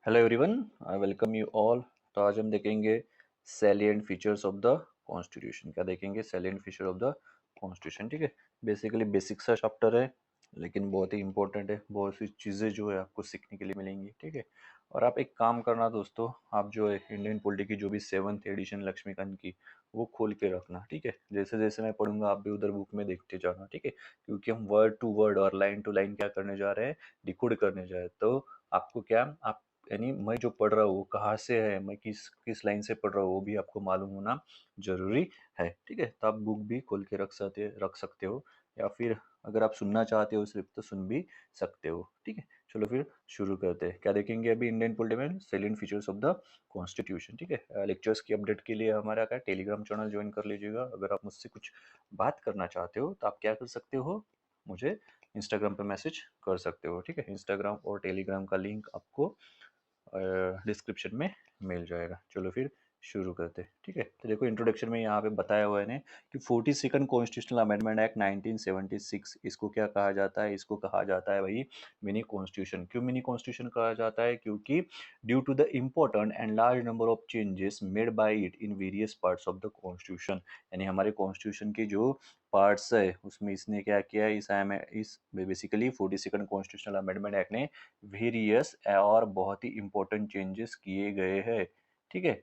Hello everyone, I welcome you all. तो आज हम देखेंगे salient features of the constitution. क्या देखेंगे? Salient feature of the constitution. ठीक है, बेसिकली बेसिक सा चैप्टर है लेकिन बहुत ही इंपॉर्टेंट है। बहुत सी चीज़ें जो है आपको सीखने के लिए मिलेंगी। ठीक है, और आप एक काम करना दोस्तों, आप जो है इंडियन पॉलिटी की जो भी 7th एडिशन लक्ष्मीकांत की वो खोल के रखना। ठीक है, जैसे जैसे मैं पढ़ूंगा आप भी उधर बुक में देखते जाना। ठीक है, क्योंकि हम वर्ड टू वर्ड और लाइन टू लाइन क्या करने जा रहे हैं, डिकोड करने जा रहे हैं। तो आपको क्या, आप यानी मैं जो पढ़ रहा हूँ वो कहाँ से है, मैं किस किस लाइन से पढ़ रहा हूँ वो भी आपको मालूम होना जरूरी है। ठीक है, तो आप बुक भी खोल के रख सकते हो, या फिर अगर आप सुनना चाहते हो सिर्फ तो सुन भी सकते हो। ठीक है, चलो फिर शुरू करते हैं। क्या देखेंगे अभी इंडियन पॉलिटी में? Salient features of the constitution. ठीक है, लेक्चर्स की अपडेट के लिए हमारा क्या टेलीग्राम चैनल ज्वाइन कर लीजिएगा। अगर आप मुझसे कुछ बात करना चाहते हो तो आप क्या कर सकते हो, मुझे इंस्टाग्राम पे मैसेज कर सकते हो। ठीक है, इंस्टाग्राम और टेलीग्राम का लिंक आपको डिस्क्रिप्शन में मिल जाएगा। चलो फिर शुरू करते हैं। ठीक है, तो देखो इंट्रोडक्शन में यहाँ पे बताया हुआ है ने कि 42nd कॉन्स्टिट्यूशनल अमेंडमेंट एक्ट 1976, इसको क्या कहा जाता है? इसको कहा जाता है भाई मिनी कॉन्स्टिट्यूशन। क्यों मिनी कॉन्स्टिट्यूशन कहा जाता है? क्योंकि due to the important and large number of changes made by it in various parts of the constitution, यानी हमारे कॉन्स्टिट्यूशन के जो पार्ट्स है उसमें इसने क्या किया, इस basically 42nd constitutional amendment act ने वेरियस और बहुत ही इंपॉर्टेंट चेंजेस किए गए हैं। ठीक है,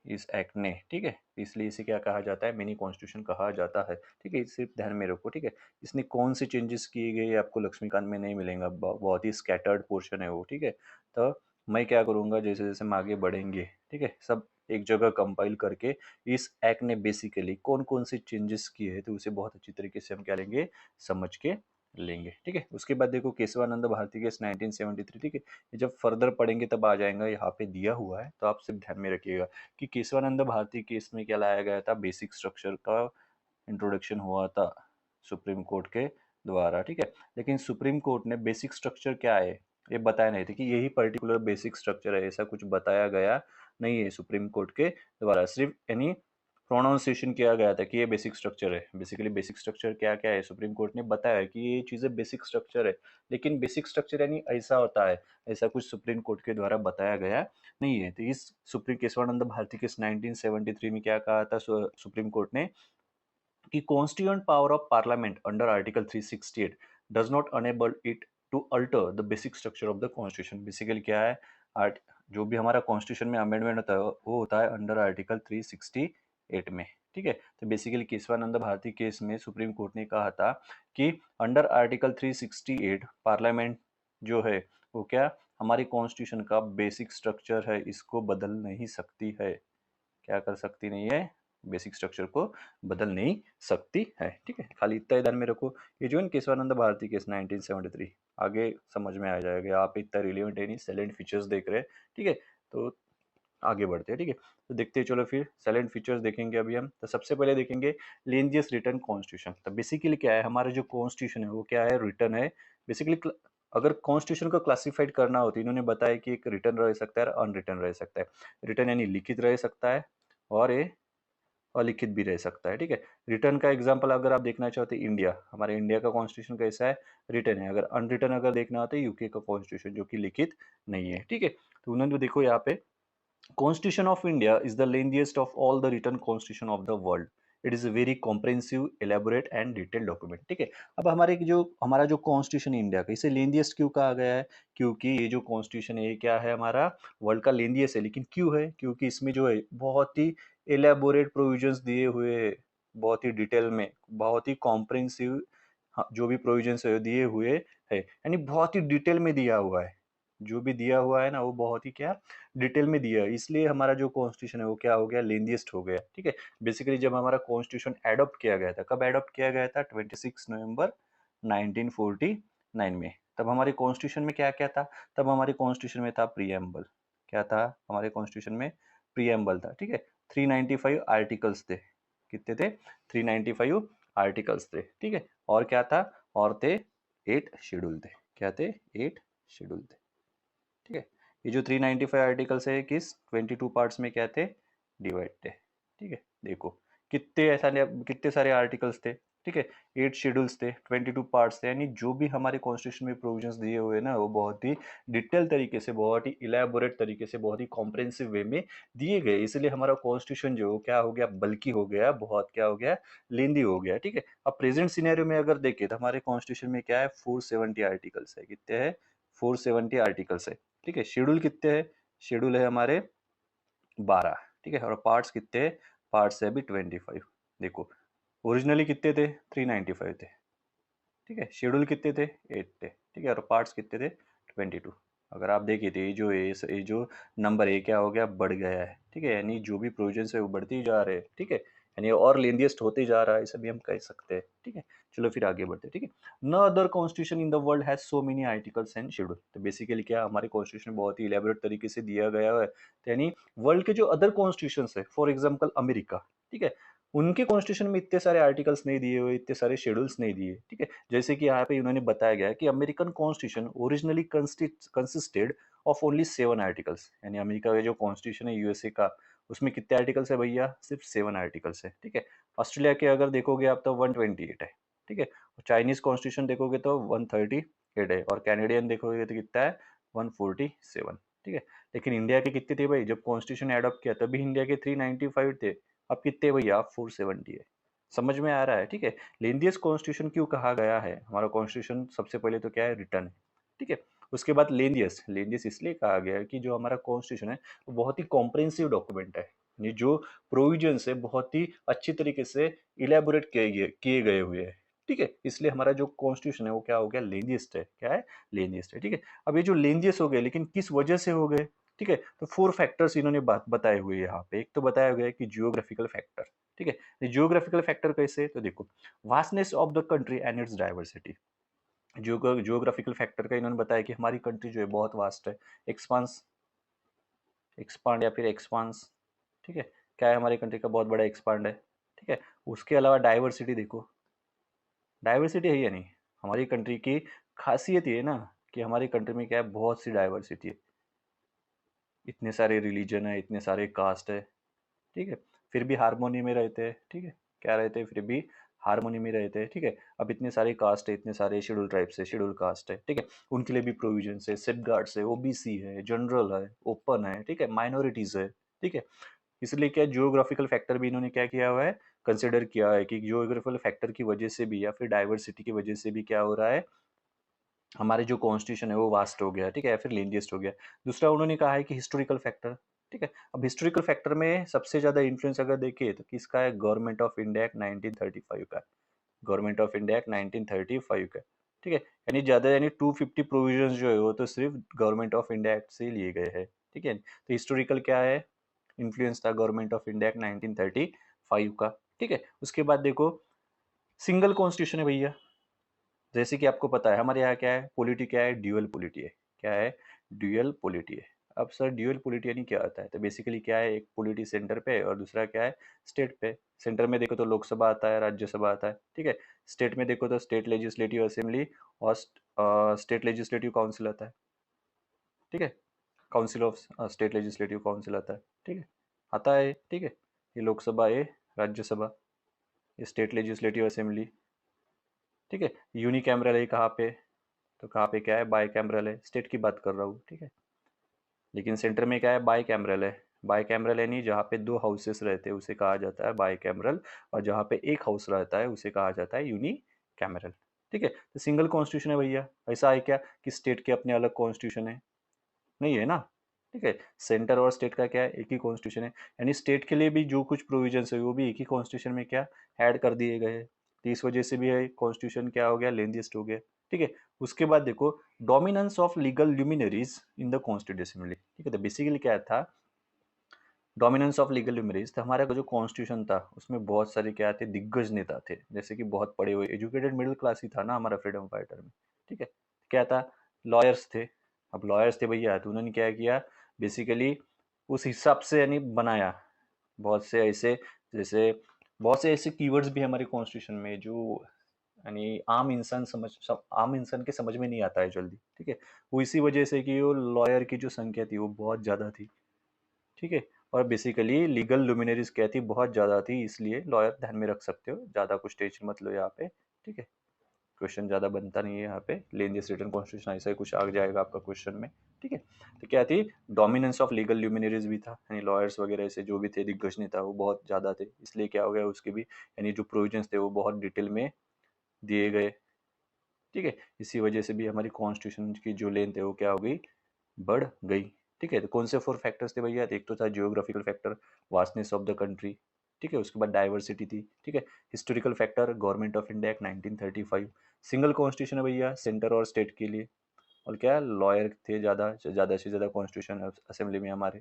इस एक्ट ने। ठीक है, इसलिए इसे क्या कहा जाता है? मिनी कॉन्स्टिट्यूशन कहा जाता है। ठीक है, सिर्फ ध्यान में रखो। ठीक है, इसने कौन से चेंजेस किए गए आपको लक्ष्मीकांत में नहीं मिलेगा, बहुत ही स्कैटर्ड पोर्शन है वो। ठीक है, तो मैं क्या करूंगा, जैसे जैसे हम आगे बढ़ेंगे, ठीक है, सब एक जगह कंपाइल करके इस एक्ट ने बेसिकली कौन कौन से चेंजेस किए हैं तो उसे बहुत अच्छी तरीके से हम क्या लेंगे, समझ के लेंगे। ठीक है, उसके बाद देखो केशवानंद भारती केस 1973। ठीक है, ये जब फर्दर पढ़ेंगे तब आ जाएगा, यहाँ पे दिया हुआ है तो आप सिर्फ ध्यान में रखिएगा कि केशवानंद भारती केस में क्या लाया गया था, बेसिक स्ट्रक्चर का इंट्रोडक्शन हुआ था सुप्रीम कोर्ट के द्वारा। ठीक है, लेकिन सुप्रीम कोर्ट ने बेसिक स्ट्रक्चर क्या है ये बताया नहीं था कि यही पर्टिकुलर बेसिक स्ट्रक्चर है, ऐसा कुछ बताया गया नहीं है सुप्रीम कोर्ट के द्वारा। सिर्फ यानी प्रोनाउंसिएशन किया गया था कि ये बेसिक स्ट्रक्चर है। बेसिकली बेसिक स्ट्रक्चर क्या क्या है सुप्रीम कोर्ट ने बताया कि ये चीजें बेसिक स्ट्रक्चर है, लेकिन बेसिक स्ट्रक्चर यानी ऐसा होता है, ऐसा कुछ सुप्रीम कोर्ट के द्वारा बताया गया नहीं है। तो इस सुप्रीम केशवानंद भारती केस 1973 में क्या कहा था सुप्रीम कोर्ट ने कि constituent power of parliament under article 368 does not enable it to alter the basic structure of the constitution. Basically क्या है, आर्ट जो भी हमारा कॉन्स्टिट्यूशन में अमेंडमेंट होता है वो होता है अंडर आर्टिकल 368 में। ठीक है, तो बेसिकली केशवानंद भारती केस में सुप्रीम कोर्ट ने कहा था कि अंडर आर्टिकल 368 पार्लियामेंट जो है वो क्या, हमारी कॉन्स्टिट्यूशन का बेसिक स्ट्रक्चर है, इसको बदल नहीं सकती है। क्या कर सकती नहीं है? बेसिक स्ट्रक्चर को बदल नहीं सकती है। ठीक है, खाली इतना ही ध्यान में रखो। ये जो है केशवानंद भारती केस 1973, आगे समझ में आ जाएगा। आप इतना रिलेवेंट है नहीं, सैलेंट फीचर्स देख रहे हैं। ठीक है, तो आगे बढ़ते हैं। ठीक है, तो देखते हैं, चलो फिर सैलेंट फीचर्स देखेंगे अभी हम। तो सबसे पहले देखेंगे लेंजियस रिटर्न कॉन्स्टिट्यूशन। तो बेसिकली क्या है, हमारा जो कॉन्स्टिट्यूशन है वो क्या है, रिटर्न है। बेसिकली अगर कॉन्स्टिट्यूशन को क्लासिफाइड करना हो तो इन्होंने बताया कि एक रिटर्न रह सकता है और अनरिटर्न रह सकता है। रिटर्न यानी लिखित रह सकता है और ये अलिखित भी रह सकता है। ठीक है, रिटर्न का एग्जांपल अगर आप देखना चाहते हैं, इंडिया, हमारे इंडिया का कॉन्स्टिट्यूशन कैसा है, रिटर्न है। अगर अनरिटर्न अगर देखना होता है यूके का कॉन्स्टिट्यूशन जो कि लिखित नहीं है। ठीक है, तो उन्होंने देखो यहाँ पे Constitution of India is the lengthiest of all the written constitution of the world. It is a very comprehensive, elaborate and detailed document. ठीक है, अब हमारा जो कॉन्स्टिट्यूशन इंडिया का, इसे लेंदियस्ट क्यों कहा गया है? क्योंकि ये जो कॉन्स्टिट्यूशन है ये क्या है, हमारा वर्ल्ड का लेंदियस्ट है। लेकिन क्यों है? क्योंकि इसमें जो है बहुत ही एलेबोरेट प्रोविजंस दिए हुए हैं, बहुत ही डिटेल में, बहुत ही कॉम्प्रिहेंसिव, जो भी प्रोविजंस है दिए हुए है, यानी बहुत ही डिटेल में दिया हुआ है। जो भी दिया हुआ है ना वो बहुत ही क्या, डिटेल में दिया है। इसलिए हमारा जो कॉन्स्टिट्यूशन है वो क्या हो गया, लेंदिएस्ट हो गया। ठीक है, बेसिकली जब हमारा कॉन्स्टिट्यूशन एडॉप्ट किया गया था, कब एडॉप्ट किया गया था? 26 नवंबर 1949 में। तब हमारे कॉन्स्टिट्यूशन में क्या क्या था? तब हमारे कॉन्स्टिट्यूशन में था प्रीएम्बल। क्या था हमारे कॉन्स्टिट्यूशन में? प्रीएम्बल था। ठीक है, 395 आर्टिकल्स थे। कितने थे? 395 आर्टिकल्स थे। ठीक है, और क्या था? और थे 8 शेड्यूल थे। क्या थे? 8 शेड्यूल थे। ठीक है, ये जो 395 आर्टिकल्स है किस 22 पार्ट्स में क्या थे, डिवाइड थे। ठीक है, देखो कितने सारे आर्टिकल्स थे। ठीक है। 8 शेड्यूल्स थे, 22 पार्ट्स थे, यानी जो भी हमारे कॉन्स्टिट्यूशन में प्रोविजंस दिए हुए हैं ना, वो बहुत ही डिटेल तरीके से, बहुत ही इलैबोरेट तरीके से, बहुत ही कॉम्प्रिहेंसिव वे में दिए गए। इसलिए हमारा कॉन्स्टिट्यूशन जो क्या हो गया, बल्कि हो गया, बहुत क्या हो गया, लेंदी हो गया। ठीक है। अब प्रेजेंट सिनेरियो में अगर देखें तो हमारे कॉन्स्टिट्यूशन में क्या है, 470 आर्टिकल्स है। कितने हैं? 470 आर्टिकल्स है। ठीक है। शेड्यूल कितने हैं? शेड्यूल है हमारे 12। ठीक है। और पार्ट्स कितने हैं? पार्ट्स है अभी 25। देखो, ओरिजिनली कितने थे? 395 थे। ठीक है। शेड्यूल कितने थे? 8 थे। ठीक है। और पार्ट्स कितने थे? 22। अगर आप देखिए तो ये जो नंबर है क्या हो गया, बढ़ गया है। ठीक है। यानी जो भी प्रोविजंस है वो बढ़ते ही जा रहे हैं। ठीक है। यानी और लेंदिएस्ट होते जा रहा है, ऐसा भी हम कह सकते हैं। ठीक है। चलो फिर आगे बढ़ते हैं। ठीक है। No other constitution in the world has so many articles and schedule. तो बेसिकली क्या, हमारे कॉन्स्टिट्यूशन बहुत ही इलेबोरेट तरीके से दिया गया है। तो यानी वर्ल्ड के जो अदर कॉन्स्टिट्यूशन है, फॉर एग्जाम्पल अमेरिका, ठीक है, उनके कॉन्स्टिट्यूशन में इतने सारे आर्टिकल्स नहीं दिए हुए, इतने सारे शेड्यूल्स नहीं दिए। ठीक है। जैसे कि यहाँ पे उन्होंने बताया गया है कि American constitution originally consisted of only 7 articles. यानी अमेरिका का जो कॉन्स्टिट्यूशन है यूएसए का, उसमें कितने आर्टिकल्स है भैया? सिर्फ 7 आर्टिकल्स है। ठीक है। ऑस्ट्रेलिया के अगर देखोगे आप तो 128 है। ठीक है। और चाइनीज कॉन्स्टिट्यूशन देखोगे तो 138 है। और कैनेडियन देखोगे तो कितना है? 147। ठीक है। लेकिन इंडिया के कितने थे भाई? जब कॉन्स्टिट्यूशन एडॉप्ट किया तभी इंडिया के 395 थे। अब कितने भैया? 470 है। समझ में आ रहा है? ठीक है। लेंदियस कॉन्स्टिट्यूशन क्यों कहा गया है? हमारा कॉन्स्टिट्यूशन सबसे पहले तो क्या है, रिटर्न है। ठीक है। उसके बाद लेंदियस, लेंदियस इसलिए कहा गया है कि जो हमारा कॉन्स्टिट्यूशन है वो बहुत ही कॉम्प्रिहेंसिव डॉक्यूमेंट है। ये जो प्रोविजंस है बहुत ही अच्छी तरीके से इलेबोरेट किए गए हुए हैं। ठीक है। इसलिए हमारा जो कॉन्स्टिट्यूशन है वो क्या हो गया, लेंदियस्ट है। क्या है? लेंदियस्ट है। ठीक है। अब ये जो लेंदियस हो गए, लेकिन किस वजह से हो गए? ठीक है। तो 4 फैक्टर्स इन्होंने बात बताए हुए हैं यहाँ पे। एक तो बताया गया है कि जियोग्राफिकल फैक्टर। ठीक है। जियोग्राफिकल फैक्टर कैसे? तो देखो, vastness of the country and it's diversity. Geographical factor का इन्होंने बताया कि हमारी कंट्री जो है बहुत वास्ट है। एक्सपांस, एक्सपांड या फिर एक्सपांस। ठीक है। क्या है? हमारी कंट्री का बहुत बड़ा एक्सपांड है। ठीक है। उसके अलावा डाइवर्सिटी देखो, डाइवर्सिटी है या नहीं? हमारी कंट्री की खासियत ये है ना कि हमारी कंट्री में क्या है, बहुत सी डाइवर्सिटी है। इतने सारे रिलीजन है, इतने सारे कास्ट है। ठीक है। फिर भी हारमोनी में रहते हैं। ठीक है। क्या रहते हैं? फिर भी हारमोनी में रहते हैं। ठीक है। अब इतने सारे कास्ट है, इतने सारे शेड्यूल ट्राइब्स है, शेड्यूल कास्ट है। ठीक है। उनके लिए भी प्रोविजन है, सेफगार्ड्स है, ओबीसी है, जनरल है, ओपन है। ठीक है। माइनॉरिटीज है। ठीक है। इसलिए क्या, जियोग्राफिकल फैक्टर भी इन्होंने क्या किया हुआ है, कंसिडर किया है कि जियोग्राफिकल फैक्टर की वजह से भी या फिर डाइवर्सिटी की वजह से भी क्या हो रहा है, हमारे जो कॉन्स्टिट्यूशन है वो वास्ट हो गया। ठीक है। या फिर लेंदिएस्ट हो गया। दूसरा उन्होंने कहा है कि हिस्टोरिकल फैक्टर। ठीक है। अब हिस्टोरिकल फैक्टर में सबसे ज्यादा इन्फ्लुएंस अगर देखिए तो किसका है? गवर्नमेंट ऑफ इंडिया एक्ट 1935 का। गवर्नमेंट ऑफ इंडिया एक्ट 1935 का। ठीक है। यानी ज्यादा, यानी 250 प्रोविजंस जो है वो तो सिर्फ गवर्नमेंट ऑफ इंडिया एक्ट से लिए गए हैं। ठीक है। तो हिस्टोरिकल क्या है, इन्फ्लुएंस था गवर्नमेंट ऑफ इंडिया एक्ट 1935 का। ठीक है। उसके बाद देखो, सिंगल कॉन्स्टिट्यूशन है भैया। जैसे कि आपको पता है हमारे यहाँ क्या है, पॉलिटी क्या है, ड्यूअल पॉलिटी है। क्या है? ड्यूअल पॉलिटी है। अब सर ड्यूअल पॉलिटी यानी क्या होता है? तो बेसिकली क्या है, एक पॉलिटी सेंटर पे और दूसरा क्या है, स्टेट पे। सेंटर में देखो तो लोकसभा आता है, राज्यसभा आता है। ठीक है। स्टेट में देखो तो स्टेट लेजिस्लेटिव असेंबली और स्टेट लेजिस्लेटिव काउंसिल आता है। ठीक है। Council of state legislative council आता है। ठीक है। आता है। ठीक है। ये लोकसभा, ये राज्यसभा, ये स्टेट लेजिस्लेटिव असेंबली। ठीक है। यूनिकैमरल है कहाँ पे? तो कहाँ पे क्या है, बाई कैमरल है। स्टेट की बात कर रहा हूँ। ठीक है। लेकिन सेंटर में क्या है, बाई कैमरल है। बाई कैमरल यानी जहाँ पे 2 हाउसेस रहते हैं उसे कहा जाता है बाई कैमरल, और जहाँ पे एक हाउस रहता है उसे कहा जाता है यूनी कैमरल। ठीक है। तो सिंगल कॉन्स्टिट्यूशन है भैया। ऐसा है क्या कि स्टेट के अपने अलग कॉन्स्टिट्यूशन है? नहीं है ना। ठीक है। सेंटर और स्टेट का क्या है, एक ही कॉन्स्टिट्यूशन है। यानी स्टेट के लिए भी जो कुछ प्रोविजंस है वो भी एक ही कॉन्स्टिट्यूशन में क्या, ऐड कर दिए गए हैं। तो इस वजह से भी है कॉन्स्टिट्यूशन क्या हो गया, लेंथीएस्ट हो गया। ठीक है। उसके बाद देखो, dominance of legal luminaries in the constitution assembly. ठीक है। तो बेसिकली क्या था, डोमिनेंस ऑफ लीगल ल्यूमिनरीज, तो हमारा जो कॉन्स्टिट्यूशन था उसमें बहुत सारे क्या थे, दिग्गज नेता थे। जैसे कि बहुत पढ़े हुए एजुकेटेड मिडिल क्लास ही था ना हमारा फ्रीडम फाइटर में। ठीक है। क्या था, लॉयर्स थे। अब लॉयर्स थे भैया, तो उन्होंने क्या किया, बेसिकली उस हिसाब से यानी बनाया बहुत से ऐसे, जैसे बहुत से ऐसे कीवर्ड्स भी हमारे कॉन्स्टिट्यूशन में जो यानी आम इंसान के समझ में नहीं आता है जल्दी। ठीक है। वो इसी वजह से कि वो लॉयर की जो संख्या थी वो बहुत ज़्यादा थी। ठीक है। और बेसिकली लीगल लुमिनरीज क्या थी, बहुत ज़्यादा थी, इसलिए लॉयर ध्यान में रख सकते हो, ज़्यादा कुछ टेंशन मत लो यहाँ पे, ठीक है। क्वेश्चन ज़्यादा बनता नहीं है यहाँ पे, लेन दिस रिटन कॉन्स्टिट्यूशन ऐसा ही कुछ आ जाएगा आपका क्वेश्चन में, ठीक है। तो क्या थी, डोमिनेंस ऑफ लीगल ल्यूमिनरीज भी था, यानी लॉयर्स वगैरह ऐसे जो भी थे दिग्गज नेता वो बहुत ज़्यादा थे, इसलिए क्या हो गया उसके भी यानी जो प्रोविजंस थे वो बहुत डिटेल में दिए गए, ठीक है। इसी वजह से भी हमारी कॉन्स्टिट्यूशन की जो लेंथ है वो क्या हो गई, बढ़ गई, ठीक है। तो कौन से 4 फैक्टर्स थे भैया, एक तो था geographical factor, vastness of the country, ठीक है, उसके बाद डाइवर्सिटी थी, ठीक है। Historical factor, government of India act 1935, single constitution है भैया सेंटर और स्टेट के लिए, और क्या लॉयर थे ज़्यादा ज़्यादा से ज़्यादा कॉन्स्टिट्यूशन असेंबली में हमारे,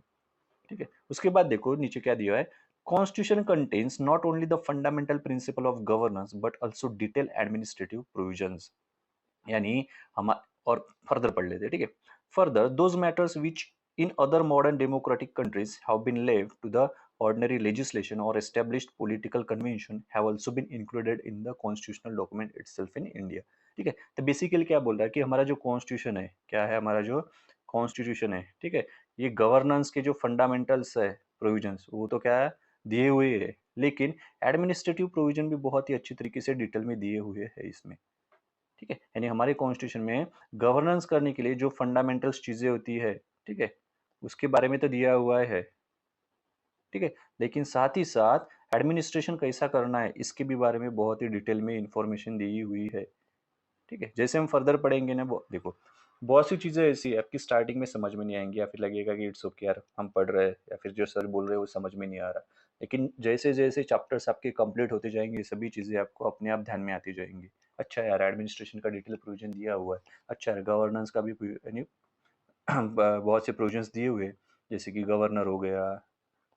ठीक है। उसके बाद देखो नीचे क्या दिया है, constitution contains not only the fundamental principle of governance but also detail administrative provisions, यानी हम और फर्दर पढ़ लेते हैं, ठीक है। Further those matters which in other modern democratic countries have been left to the ordinary legislation or established political convention have also been included in the constitutional document itself in India, ठीक है। तो basically क्या बोल रहा है कि हमारा जो कॉन्स्टिट्यूशन है, क्या है हमारा जो कॉन्स्टिट्यूशन है, ठीक है, ये गवर्नेंस के जो फंडामेंटल्स है प्रोविजंस वो तो क्या है दिए हुए है, लेकिन एडमिनिस्ट्रेटिव प्रोविजन भी बहुत ही अच्छी तरीके से डिटेल में दिए हुए है इसमें, ठीक है। यानी हमारे कॉन्स्टिट्यूशन में गवर्नेंस करने के लिए जो फंडामेंटल्स चीजें होती है, ठीक है, उसके बारे में तो दिया हुआ है, ठीक है। लेकिन साथ ही साथ एडमिनिस्ट्रेशन कैसा करना है इसके भी बारे में बहुत ही डिटेल में इंफॉर्मेशन दी हुई है, ठीक है। जैसे हम फर्दर पढ़ेंगे ना, देखो बहुत सी चीजें ऐसी है आपकी स्टार्टिंग में समझ में नहीं आएंगी, या फिर लगेगा कि इट्स ओके यार हम पढ़ रहे हैं, या फिर जो सर बोल रहे हैं वो समझ में नहीं आ रहा, लेकिन जैसे जैसे चैप्टर्स आपके कंप्लीट होते जाएंगे सभी चीजें आपको अपने आप ध्यान में आती जाएंगी। अच्छा यार एडमिनिस्ट्रेशन का डिटेल प्रोविजन दिया हुआ है, अच्छा यार गवर्नेंस का भी यानी बहुत से प्रोविजंस दिए हुए हैं, जैसे कि गवर्नर हो गया,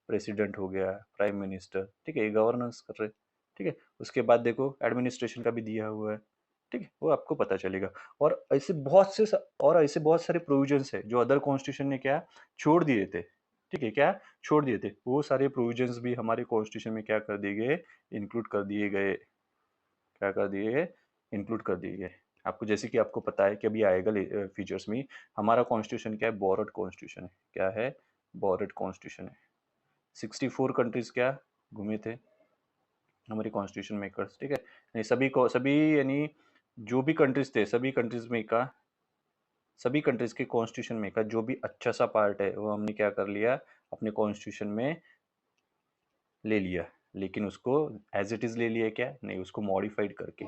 प्रेसिडेंट हो गया, प्राइम मिनिस्टर, ठीक है, ये गवर्नेंस कर रहे, ठीक है। उसके बाद देखो एडमिनिस्ट्रेशन का भी दिया हुआ है, ठीक है, वो आपको पता चलेगा। और ऐसे बहुत से और ऐसे बहुत सारे प्रोविजंस है जो अदर कॉन्स्टिट्यूशन ने क्या छोड़ दिए थे, ठीक है, क्या छोड़ दिए थे, वो सारे प्रोविजंस भी हमारे कॉन्स्टिट्यूशन में क्या कर दिए गए, इंक्लूड कर दिए गए, क्या कर दिए गए, इंक्लूड कर दिए गए। आपको जैसे कि आपको पता है कि अभी आएगा फीचर्स में, हमारा कॉन्स्टिट्यूशन क्या है, बोरोड कॉन्स्टिट्यूशन है, क्या है, बोरोड कॉन्स्टिट्यूशन है। 64 कंट्रीज क्या घूमे थे हमारे कॉन्स्टिट्यूशन मेकर्स, ठीक है, यानी सभी को सभी यानी जो भी कंट्रीज थे सभी कंट्रीज के कॉन्स्टिट्यूशन में का जो भी अच्छा सा पार्ट है वो हमने क्या कर लिया अपने कॉन्स्टिट्यूशन में ले लिया, लेकिन उसको एज इट इज ले लिया क्या, नहीं उसको मॉडिफाइड करके,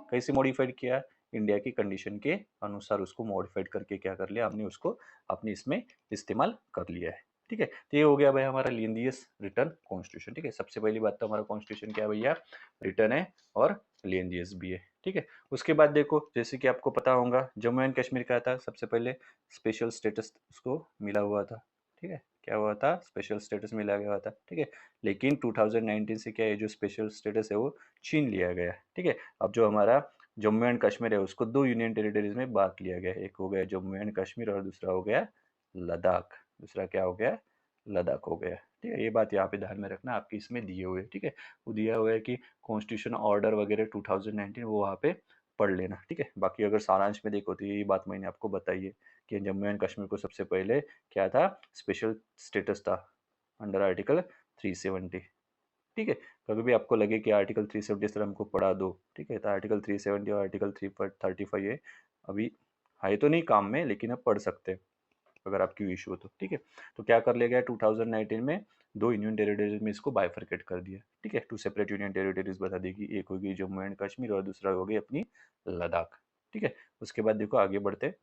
कैसे मॉडिफाइड किया, इंडिया की कंडीशन के अनुसार उसको मॉडिफाइड करके क्या कर लिया हमने उसको अपने इसमें इस्तेमाल कर लिया है, ठीक है। तो ये हो गया भाई हमारा लेंदियस रिटर्न कॉन्स्टिट्यूशन, ठीक है। सबसे पहली बात तो हमारा कॉन्स्टिट्यूशन क्या है भैया, रिटर्न है और लेंदियस भी है, ठीक है। उसके बाद देखो जैसे कि आपको पता होगा जम्मू एंड कश्मीर का था सबसे पहले स्पेशल स्टेटस उसको मिला हुआ था, ठीक है, क्या हुआ था, स्पेशल स्टेटस मिला गया था, ठीक है। लेकिन 2019 से क्या है जो स्पेशल स्टेटस है वो छीन लिया गया, ठीक है। अब जो हमारा जम्मू एंड कश्मीर है उसको 2 यूनियन टेरिटरीज में बांट लिया गया है, एक हो गया जम्मू एंड कश्मीर और दूसरा हो गया लद्दाख, दूसरा क्या हो गया, लद्दाख हो गया, ठीक है। ये बात यहाँ पे ध्यान में रखना, आपकी इसमें दिए हुए, ठीक है, वो दिया हुआ है कि कॉन्स्टिट्यूशन ऑर्डर वगैरह 2019 वो वहाँ पे पढ़ लेना, ठीक है। बाकी अगर सारांश में देखो तो यही बात मैंने आपको बताई है कि जम्मू एंड कश्मीर को सबसे पहले क्या था, स्पेशल स्टेटस था अंडर आर्टिकल 370, ठीक है। कभी भी आपको लगे कि आर्टिकल 370 सर हमको पढ़ा दो, ठीक है, तो आर्टिकल 370 और आर्टिकल 335 है, अभी है तो नहीं काम में लेकिन अब पढ़ सकते हैं अगर आपकी इशू हो तो, ठीक है। तो क्या कर लिया गया 2019 में, 2 यूनियन टेरिटरीज में इसको बाइफरकेट कर दिया, ठीक है, 2 सेपरेट यूनियन टेरिटरीज बता देगी, एक होगी जम्मू एंड कश्मीर और दूसरा होगी अपनी लद्दाख, ठीक है। उसके बाद देखो आगे बढ़ते,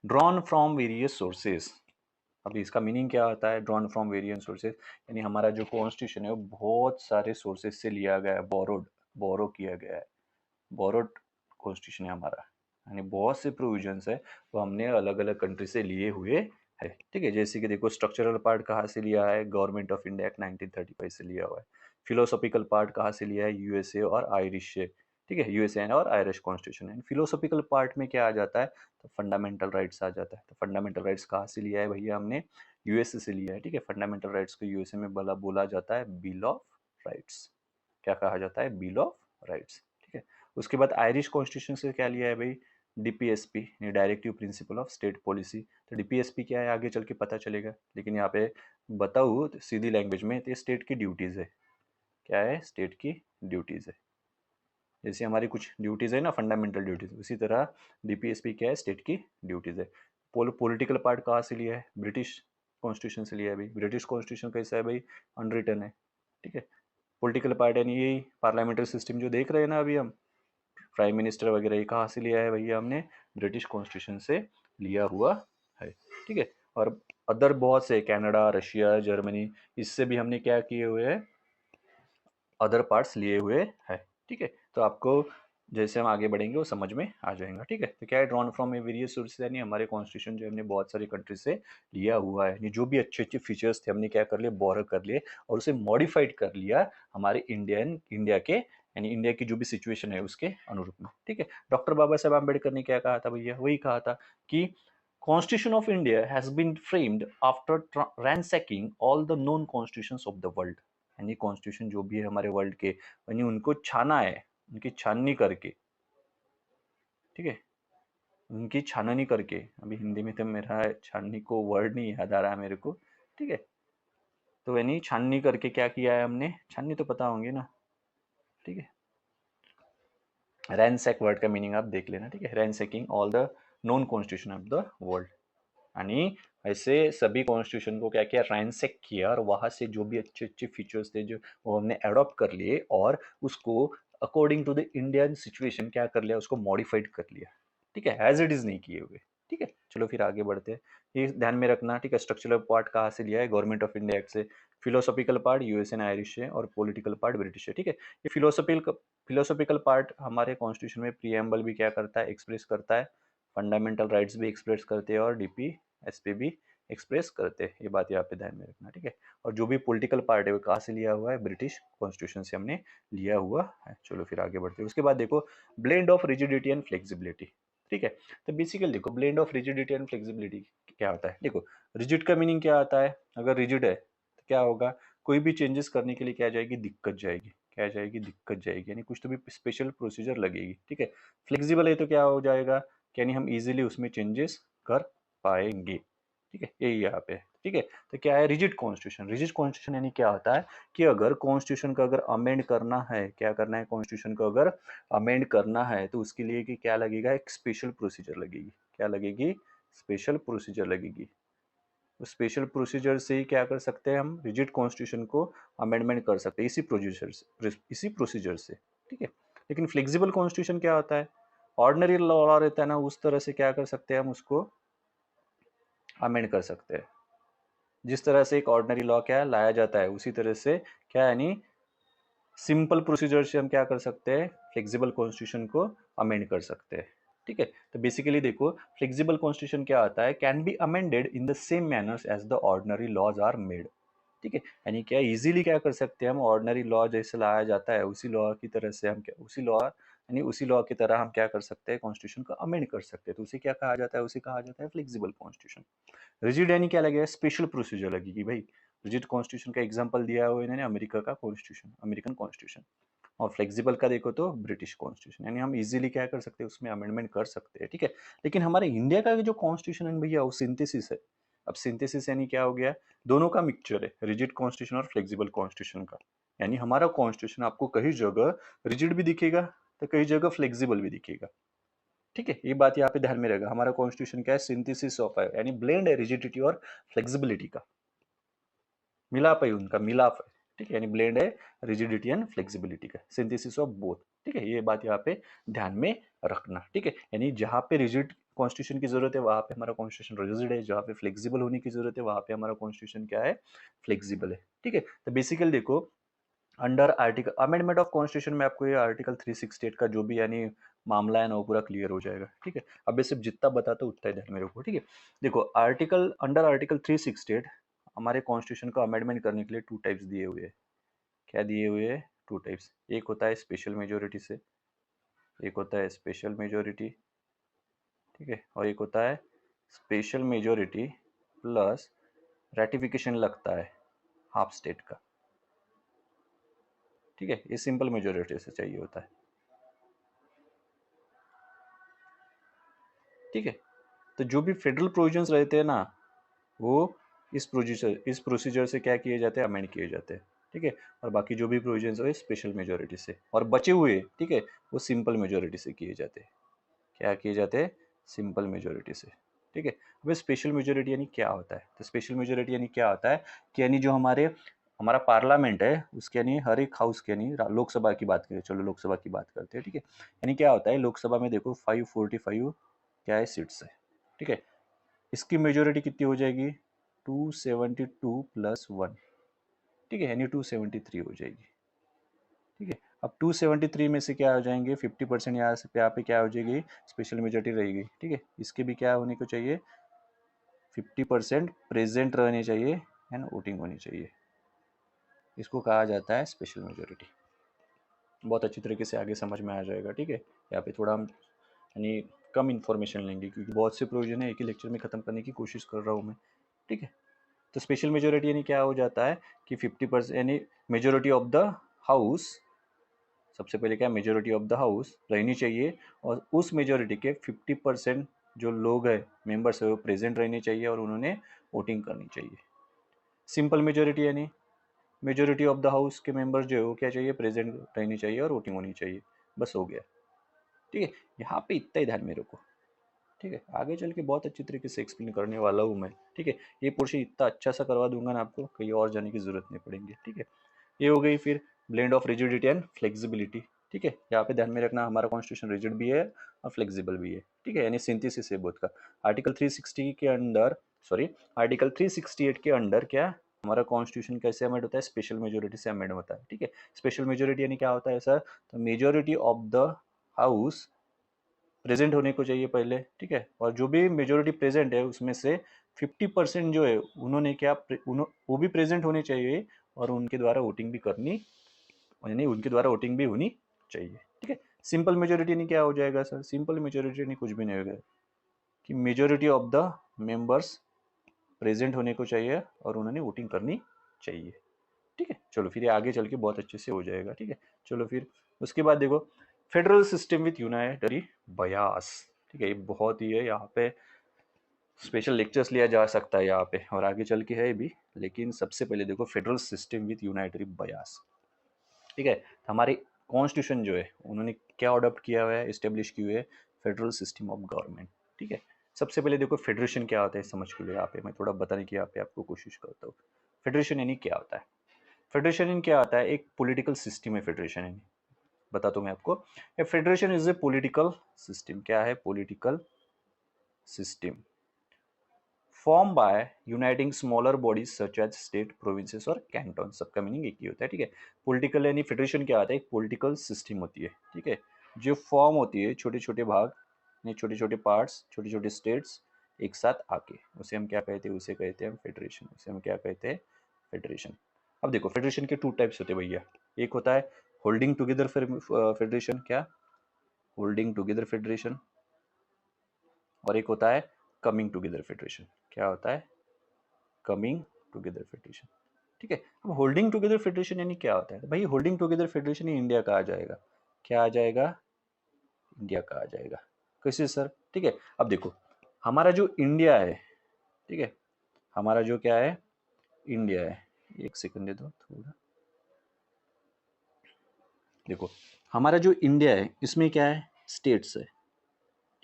ड्रॉन फ्रॉम वेरियस सोर्सेज, अभी इसका मीनिंग क्या होता है, ड्रॉन फ्रॉम वेरियस सोर्सेज, यानी हमारा जो कॉन्स्टिट्यूशन है वो बहुत सारे सोर्सेज से लिया गया है, बोरो किया गया है, बोरोड कॉन्स्टिट्यूशन है हमारा, यानी बहुत से प्रोविजंस है वो हमने अलग अलग कंट्री से लिए हुए है, ठीक है। जैसे कि देखो स्ट्रक्चरल पार्ट कहाँ से लिया है, गवर्नमेंट ऑफ इंडिया एक्ट 1935 से लिया हुआ है। फिलोसॉफिकल पार्ट कहाँ से लिया है, यूएसए और आयरिश से, ठीक है, यूएसए और आयरिश कॉन्स्टिट्यूशन है। फिलोसॉफिकल पार्ट में क्या आ जाता है, तो फंडामेंटल राइट्स आ जाता है, तो फंडामेंटल राइट्स कहाँ से लिया है भैया, हमने यूएसए से लिया है, ठीक है। फंडामेंटल राइट्स को यूएसए में बोला जाता है बिल ऑफ राइट्स, क्या कहा जाता है, बिल ऑफ राइट्स, ठीक है। उसके बाद आयरिश कॉन्स्टिट्यूशन से क्या लिया है भाई, DPSP यानी directive principle of state policy. तो DPSP क्या है आगे चल के पता चलेगा, लेकिन यहाँ पे बताऊँ तो सीधी लैंग्वेज में तो ये स्टेट की ड्यूटीज़ है। क्या है? स्टेट की ड्यूटीज़ है। जैसे हमारी कुछ ड्यूटीज़ है ना, फंडामेंटल ड्यूटीज़, उसी तरह DPSP क्या है? स्टेट की ड्यूटीज़ है। पॉलिटिकल पार्ट कहाँ से लिया है? ब्रिटिश कॉन्स्टिट्यूशन से लिया है भाई। ब्रिटिश कॉन्स्टिट्यूशन कैसा है भाई? अनरिटन है, ठीक है। पॉलिटिकल पार्ट यानी यही पार्लियामेंट्री सिस्टम जो देख रहे हैं ना अभी हम, प्राइम मिनिस्टर वगैरह, ये कहाँ से लिया है भैया? हमने ब्रिटिश कॉन्स्टिट्यूशन से लिया हुआ है, ठीक है। और अदर बहुत से, कनाडा, रशिया, जर्मनी, इससे भी हमने क्या किए हुए हैं? अदर पार्ट्स लिए हुए हैं, ठीक है। तो आपको जैसे हम आगे बढ़ेंगे वो समझ में आ जाएगा, ठीक है। तो क्या है? Drawn from A various sources, यानी हमारे कॉन्स्टिट्यूशन जो हमने बहुत सारे कंट्री से लिया हुआ है, यानी जो भी अच्छे अच्छे फीचर्स थे हमने क्या कर लिए? बोरो कर लिए और उसे मॉडिफाइड कर लिया हमारे इंडिया के, यानी इंडिया की जो भी सिचुएशन है उसके अनुरूप में, ठीक है। डॉक्टर बाबा साहब आम्बेडकर ने क्या कहा था भैया? वही कहा था कि Constitution of India has been framed after ransacking all the known constitutions of the world। यानी कॉन्स्टिट्यूशन जो भी है हमारे वर्ल्ड के, यानी उनको छाना है, उनकी छाननी करके, ठीक है। उनकी छाननी करके, अभी हिंदी में तो मेरा छाननी को वर्ड नहीं याद आ रहा है मेरे को, ठीक है। तो यानी छाननी करके क्या किया है हमने? छाननी तो पता होंगे ना, ठीक है। रैनसैक वर्ड का मीनिंग आप देख लेना, ठीक है। Ransacking all the non constitution of the world, यानी ऐसे सभी कॉन्स्टिट्यूशन को क्या किया? रैंसेक किया और वहां से जो भी अच्छे अच्छे फीचर्स थे जो वो हमने अडॉप्ट कर लिए और उसको according to the Indian situation क्या कर लिया? उसको मॉडिफाइड कर लिया, ठीक है। एज इट इज नहीं किए हुए, ठीक है। चलो फिर आगे बढ़ते हैं। ये ध्यान में रखना, ठीक है। स्ट्रक्चरल पार्ट कहाँ से लिया है? गवर्नमेंट ऑफ इंडिया एक्ट से। Philosophical part US and Irish है और पॉलिटिकल पार्ट ब्रिटिश है, ठीक है। ये फिलोसॉफिकल पार्ट हमारे कॉन्स्टिट्यूशन में प्रीएम्बल भी क्या करता है? एक्सप्रेस करता है। फंडामेंटल राइट्स भी एक्सप्रेस करते हैं और DPSP भी एक्सप्रेस करते हैं। ये बात यहाँ पे ध्यान में रखना, ठीक है। और जो भी पॉलिटिकल पार्ट है वो कहाँ से लिया हुआ है? ब्रिटिश कॉन्स्टिट्यूशन से हमने लिया हुआ है। चलो फिर आगे बढ़ते हैं। उसके बाद देखो blend of rigidity and flexibility, ठीक है। तो बेसिकली देखो blend of rigidity and flexibility क्या होता है? देखो रिजिड का मीनिंग क्या आता है? अगर रिजिड है तो क्या होगा? कोई भी चेंजेस करने के लिए क्या जाएगी? दिक्कत जाएगी। क्या जाएगी? दिक्कत जाएगी, यानी कुछ तो भी स्पेशल प्रोसीजर लगेगी, ठीक है। फ्लेक्सिबल है तो क्या हो जाएगा? यानी हम इजीली उसमें चेंजेस कर पाएंगे, ठीक है। यही यहाँ पे, ठीक है। तो क्या है? Rigid constitution. रिजिड कॉन्स्टिट्यूशन यानी क्या होता है कि अगर कॉन्स्टिट्यूशन का अगर अमेंड करना है, क्या करना है? कॉन्स्टिट्यूशन को अगर अमेंड करना है तो उसके लिए कि क्या लगेगा? एक स्पेशल प्रोसीजर लगेगी। क्या लगेगी? स्पेशल प्रोसीजर लगेगी। उस स्पेशल प्रोसीजर से ही क्या कर सकते हैं? हम रिजिड कॉन्स्टिट्यूशन को अमेंडमेंट कर सकते हैं इसी प्रोसीजर से, ठीक है। लेकिन फ्लेक्सिबल कॉन्स्टिट्यूशन क्या होता है? ऑर्डिनरी लॉ रहता है ना, उस तरह से क्या कर सकते हैं? हम उसको अमेंड कर सकते हैं। जिस तरह से एक ऑर्डिनरी लॉ क्या लाया जाता है उसी तरह से क्या, यानी सिंपल प्रोसीजर से हम क्या कर सकते हैं? फ्लेक्सिबल कॉन्स्टिट्यूशन को अमेंड कर सकते हैं, ठीक है। तो बेसिकली देखो फ्लेक्सिबल कॉन्स्टिट्यूशन क्या आता है? Can be amended in the same manners as the ordinary laws are made, ठीक है। यानी क्या इजीली क्या कर सकते हैं? हम ऑर्डिनरी लॉ जैसे लाया जाता है उसी लॉ की तरह से हम क्या उसी लॉ यानी उसी लॉ की तरह हम क्या कर सकते हैं? कॉन्स्टिट्यूशन को अमेंड कर सकते हैं। तो उसे क्या कहा जाता है? उसे कहा जाता है फ्लेक्सिबल कॉन्स्टिट्यूशन। रिजिड यानी क्या लगेगा? स्पेशल प्रोसीजर लगेगी भाई। रिजिड कॉन्स्टिट्यूशन का एग्जांपल दिया हुआ इन्होंने अमेरिका का कॉन्स्टिट्यूशन, अमेरिकन कॉन्स्टिट्यूशन। और फ्लेक्सिबल का देखो तो ब्रिटिश कॉन्स्टिट्यूशन, यानी हम इजीली क्या कर सकते हैं? उसमें अमेंडमेंट कर सकते हैं, ठीक है। लेकिन हमारे इंडिया का जो कॉन्स्टिट्यूशन है भैया वो सिंथेसिस है। अब सिंथेसिस यानी क्या हो गया? दोनों का मिक्सचर है, रिजिड कॉन्स्टिट्यूशन और फ्लेक्सिबल कॉन्स्टिट्यूशन का। यानी हमारा कॉन्स्टिट्यूशन आपको कई जगह रिजिड भी दिखेगा तो कई जगह फ्लेक्सिबल भी दिखेगा, ठीक है। ये बात यहाँ पे ध्यान में रहेगा। हमारा कॉन्स्टिट्यूशन क्या है? सिंथेसिस ऑफ है, यानी ब्लेंड है रिजिडिटी और फ्लेक्सिबिलिटी का, मिलाप है उनका, मिलाप है, ठीक है। यानी ब्लेंड है रिजिडिटी एंड फ्लेक्सिबिलिटी का, सिंथेसिस ऑफ बोथ, ठीक है। ये बात यहाँ पे ध्यान में रखना, ठीक है। यानी जहाँ पे रिजिड कॉन्स्टिट्यूशन की जरूरत है वहां पे हमारा कॉन्स्टिट्यूशन रिजिड है, जहाँ पे फ्लेक्सिबल होने की जरूरत है वहां पे हमारा कॉन्स्टिट्यूशन क्या है? फ्लेक्सिबल है, ठीक है। तो बेसिकली देखो under article amendment of constitution में आपको ये आर्टिकल 368 का जो भी यानी मामला है ना वो पूरा क्लियर हो जाएगा, ठीक है। अब ये सिर्फ जितना बताता हूँ उतना ही ध्यान में रखो, ठीक है। देखो अंडर आर्टिकल 368 हमारे कॉन्स्टिट्यूशन को अमेंडमेंट करने के लिए टू टाइप्स दिए हुए हैं। क्या दिए हुए हैं? Two types. एक होता है स्पेशल मेजोरिटी से, एक होता है स्पेशल मेजोरिटी, ठीक है। और एक होता है स्पेशल मेजोरिटी प्लस रेटिफिकेशन लगता है हाफ स्टेट का, ठीक है। ये सिंपल मेजोरिटी से चाहिए होता है। ठीक है। तो जो भी फेडरल प्रोविजंस रहते हैं ना, वो इस प्रोसीजर से क्या किए जाते हैं, अमेंड किए जाते हैं। ठीक है। और बाकी जो भी प्रोविजंस है स्पेशल मेजोरिटी से, और बचे हुए ठीक है वो सिंपल मेजोरिटी से किए जाते हैं। क्या किए जाते हैं, सिंपल मेजोरिटी से। ठीक है। अब स्पेशल मेजोरिटी यानी क्या होता है, तो स्पेशल मेजोरिटी यानी क्या होता है कि यानी जो हमारा पार्लियामेंट है उसके यानी हर एक हाउस के यानी लोकसभा की बात करें, चलो लोकसभा की बात करते हैं। ठीक है। यानी क्या होता है, लोकसभा में देखो 545 क्या है सीट्स है। ठीक है। इसकी मेजोरिटी कितनी हो जाएगी, 272 प्लस 1। ठीक है, यानी 273 हो जाएगी। ठीक है। अब 273 में से क्या हो जाएंगे, 50% यहाँ पे क्या हो जाएगी, स्पेशल मेजोरिटी रहेगी। ठीक है। इसके भी क्या होने को चाहिए, 50% प्रेजेंट रहने चाहिए एंड वोटिंग होनी चाहिए। इसको कहा जाता है स्पेशल मेजोरिटी। बहुत अच्छी तरीके से आगे समझ में आ जाएगा। ठीक है। यहाँ पे थोड़ा हम यानी कम इन्फॉर्मेशन लेंगे क्योंकि बहुत से प्रोविजन है एक ही लेक्चर में ख़त्म करने की कोशिश कर रहा हूँ मैं। ठीक है। तो स्पेशल मेजोरिटी यानी क्या हो जाता है कि 50% यानी मेजोरिटी ऑफ द हाउस, सबसे पहले क्या मेजोरिटी ऑफ द हाउस रहनी चाहिए, और उस मेजोरिटी के 50% जो लोग हैं मेंबर्स है वो प्रेजेंट रहने चाहिए और उन्होंने वोटिंग करनी चाहिए। सिंपल मेजोरिटी यानी मेजोरिटी ऑफ द हाउस के मेंबर्स जो है वो क्या चाहिए, प्रेजेंट रहनी चाहिए और वोटिंग होनी चाहिए। बस हो गया। ठीक है। यहाँ पे इतना ही ध्यान में रखो। ठीक है। आगे चल के बहुत अच्छी तरीके से एक्सप्लेन करने वाला हूँ मैं। ठीक है। ये पोर्शन इतना अच्छा सा करवा दूंगा ना आपको, कहीं और जाने की जरूरत नहीं पड़ेगी। ठीक है। ये हो गई फिर blend of rigidity and flexibility. ठीक है। यहाँ पे ध्यान में रखना हमारा कॉन्स्टिट्यूशन रिजिड भी है और फ्लेक्सिबल भी है। ठीक है। यानी सिंथेसिस है बोथ का। आर्टिकल 360 के अंडर, सॉरी, आर्टिकल 368 के अंडर क्या हमारा कॉन्स्टिट्यूशन कैसे अमेंड होता है, स्पेशल मेजोरिटी से अमेंड होता है। ठीक है। स्पेशल मेजोरिटी यानी क्या होता है सर, तो majority of the house present होने को चाहिए पहले। ठीक है। और जो भी मेजोरिटी प्रेजेंट है उसमें से 50% जो है उन्होंने वो भी प्रेजेंट होने चाहिए और उनके द्वारा वोटिंग भी करनी, यानी उनके द्वारा वोटिंग भी होनी चाहिए। ठीक है। सिंपल मेजोरिटी नहीं क्या हो जाएगा सर, सिंपल मेजोरिटी नहीं कुछ भी नहीं होगा कि majority of the members present होने को चाहिए और उन्होंने वोटिंग करनी चाहिए। ठीक है। चलो फिर ये आगे चल के बहुत अच्छे से हो जाएगा। ठीक है। चलो फिर उसके बाद देखो फेडरल सिस्टम विथ यूनाइटरी बयास। ठीक है। ये बहुत ही है, यहाँ पे स्पेशल लेक्चर्स लिया जा सकता है यहाँ पे और आगे चल के है भी, लेकिन सबसे पहले देखो फेडरल सिस्टम विथ यूनाइटरी बयास। ठीक है। हमारे कॉन्स्टिट्यूशन जो है उन्होंने क्या अडॉप्ट किया हुआ है, इस्टेब्लिश की हुई है फेडरल सिस्टम ऑफ गवर्नमेंट। ठीक है। सबसे पहले देखो फेडरेशन क्या होता है समझ के लिए यहाँ पे मैं थोड़ा बताने की यहाँ पे आपको कोशिश करता हूँ। फेडरेशन यानी क्या होता है, फेडरेशन यानी क्या होता है, एक पॉलिटिकल सिस्टम है फेडरेशन यानी। बताता हूँ मैं आपको, a federation is a political system. क्या है, political system form by uniting smaller bodies such as state, provinces और कैंटन। सबका मीनिंग एक ही होता है। ठीक है। पॉलिटिकल यानी फेडरेशन क्या होता है, एक पॉलिटिकल सिस्टम होती है। ठीक है। जो फॉर्म होती है छोटे छोटे भाग, छोटे छोटे पार्ट्स, छोटे छोटे स्टेट्स एक साथ आके, उसे हम क्या कहते हैं, उसे कहते हैं हम फेडरेशन। उसे हम क्या कहते हैं, फेडरेशन। अब देखो फेडरेशन के टू टाइप्स होते हैं भैया। एक होता है होल्डिंग टुगेदर फेडरेशन, क्या, होल्डिंग टुगेदर फेडरेशन, और एक होता है कमिंग टुगेदर फेडरेशन। क्या होता है, कमिंग टुगेदर फेडरेशन। ठीक है। अब होल्डिंग टुगेदर फेडरेशन यानी क्या होता है, तो भाई होल्डिंग टुगेदर फेडरेशन ही इंडिया का आ जाएगा। क्या आ जाएगा, इंडिया का आ जाएगा। कैसे सर, ठीक है। अब देखो हमारा जो इंडिया है, ठीक है, हमारा जो क्या है, इंडिया है। एक सेकंड दे दो थोड़ा। देखो हमारा जो इंडिया है इसमें क्या है, स्टेट्स है।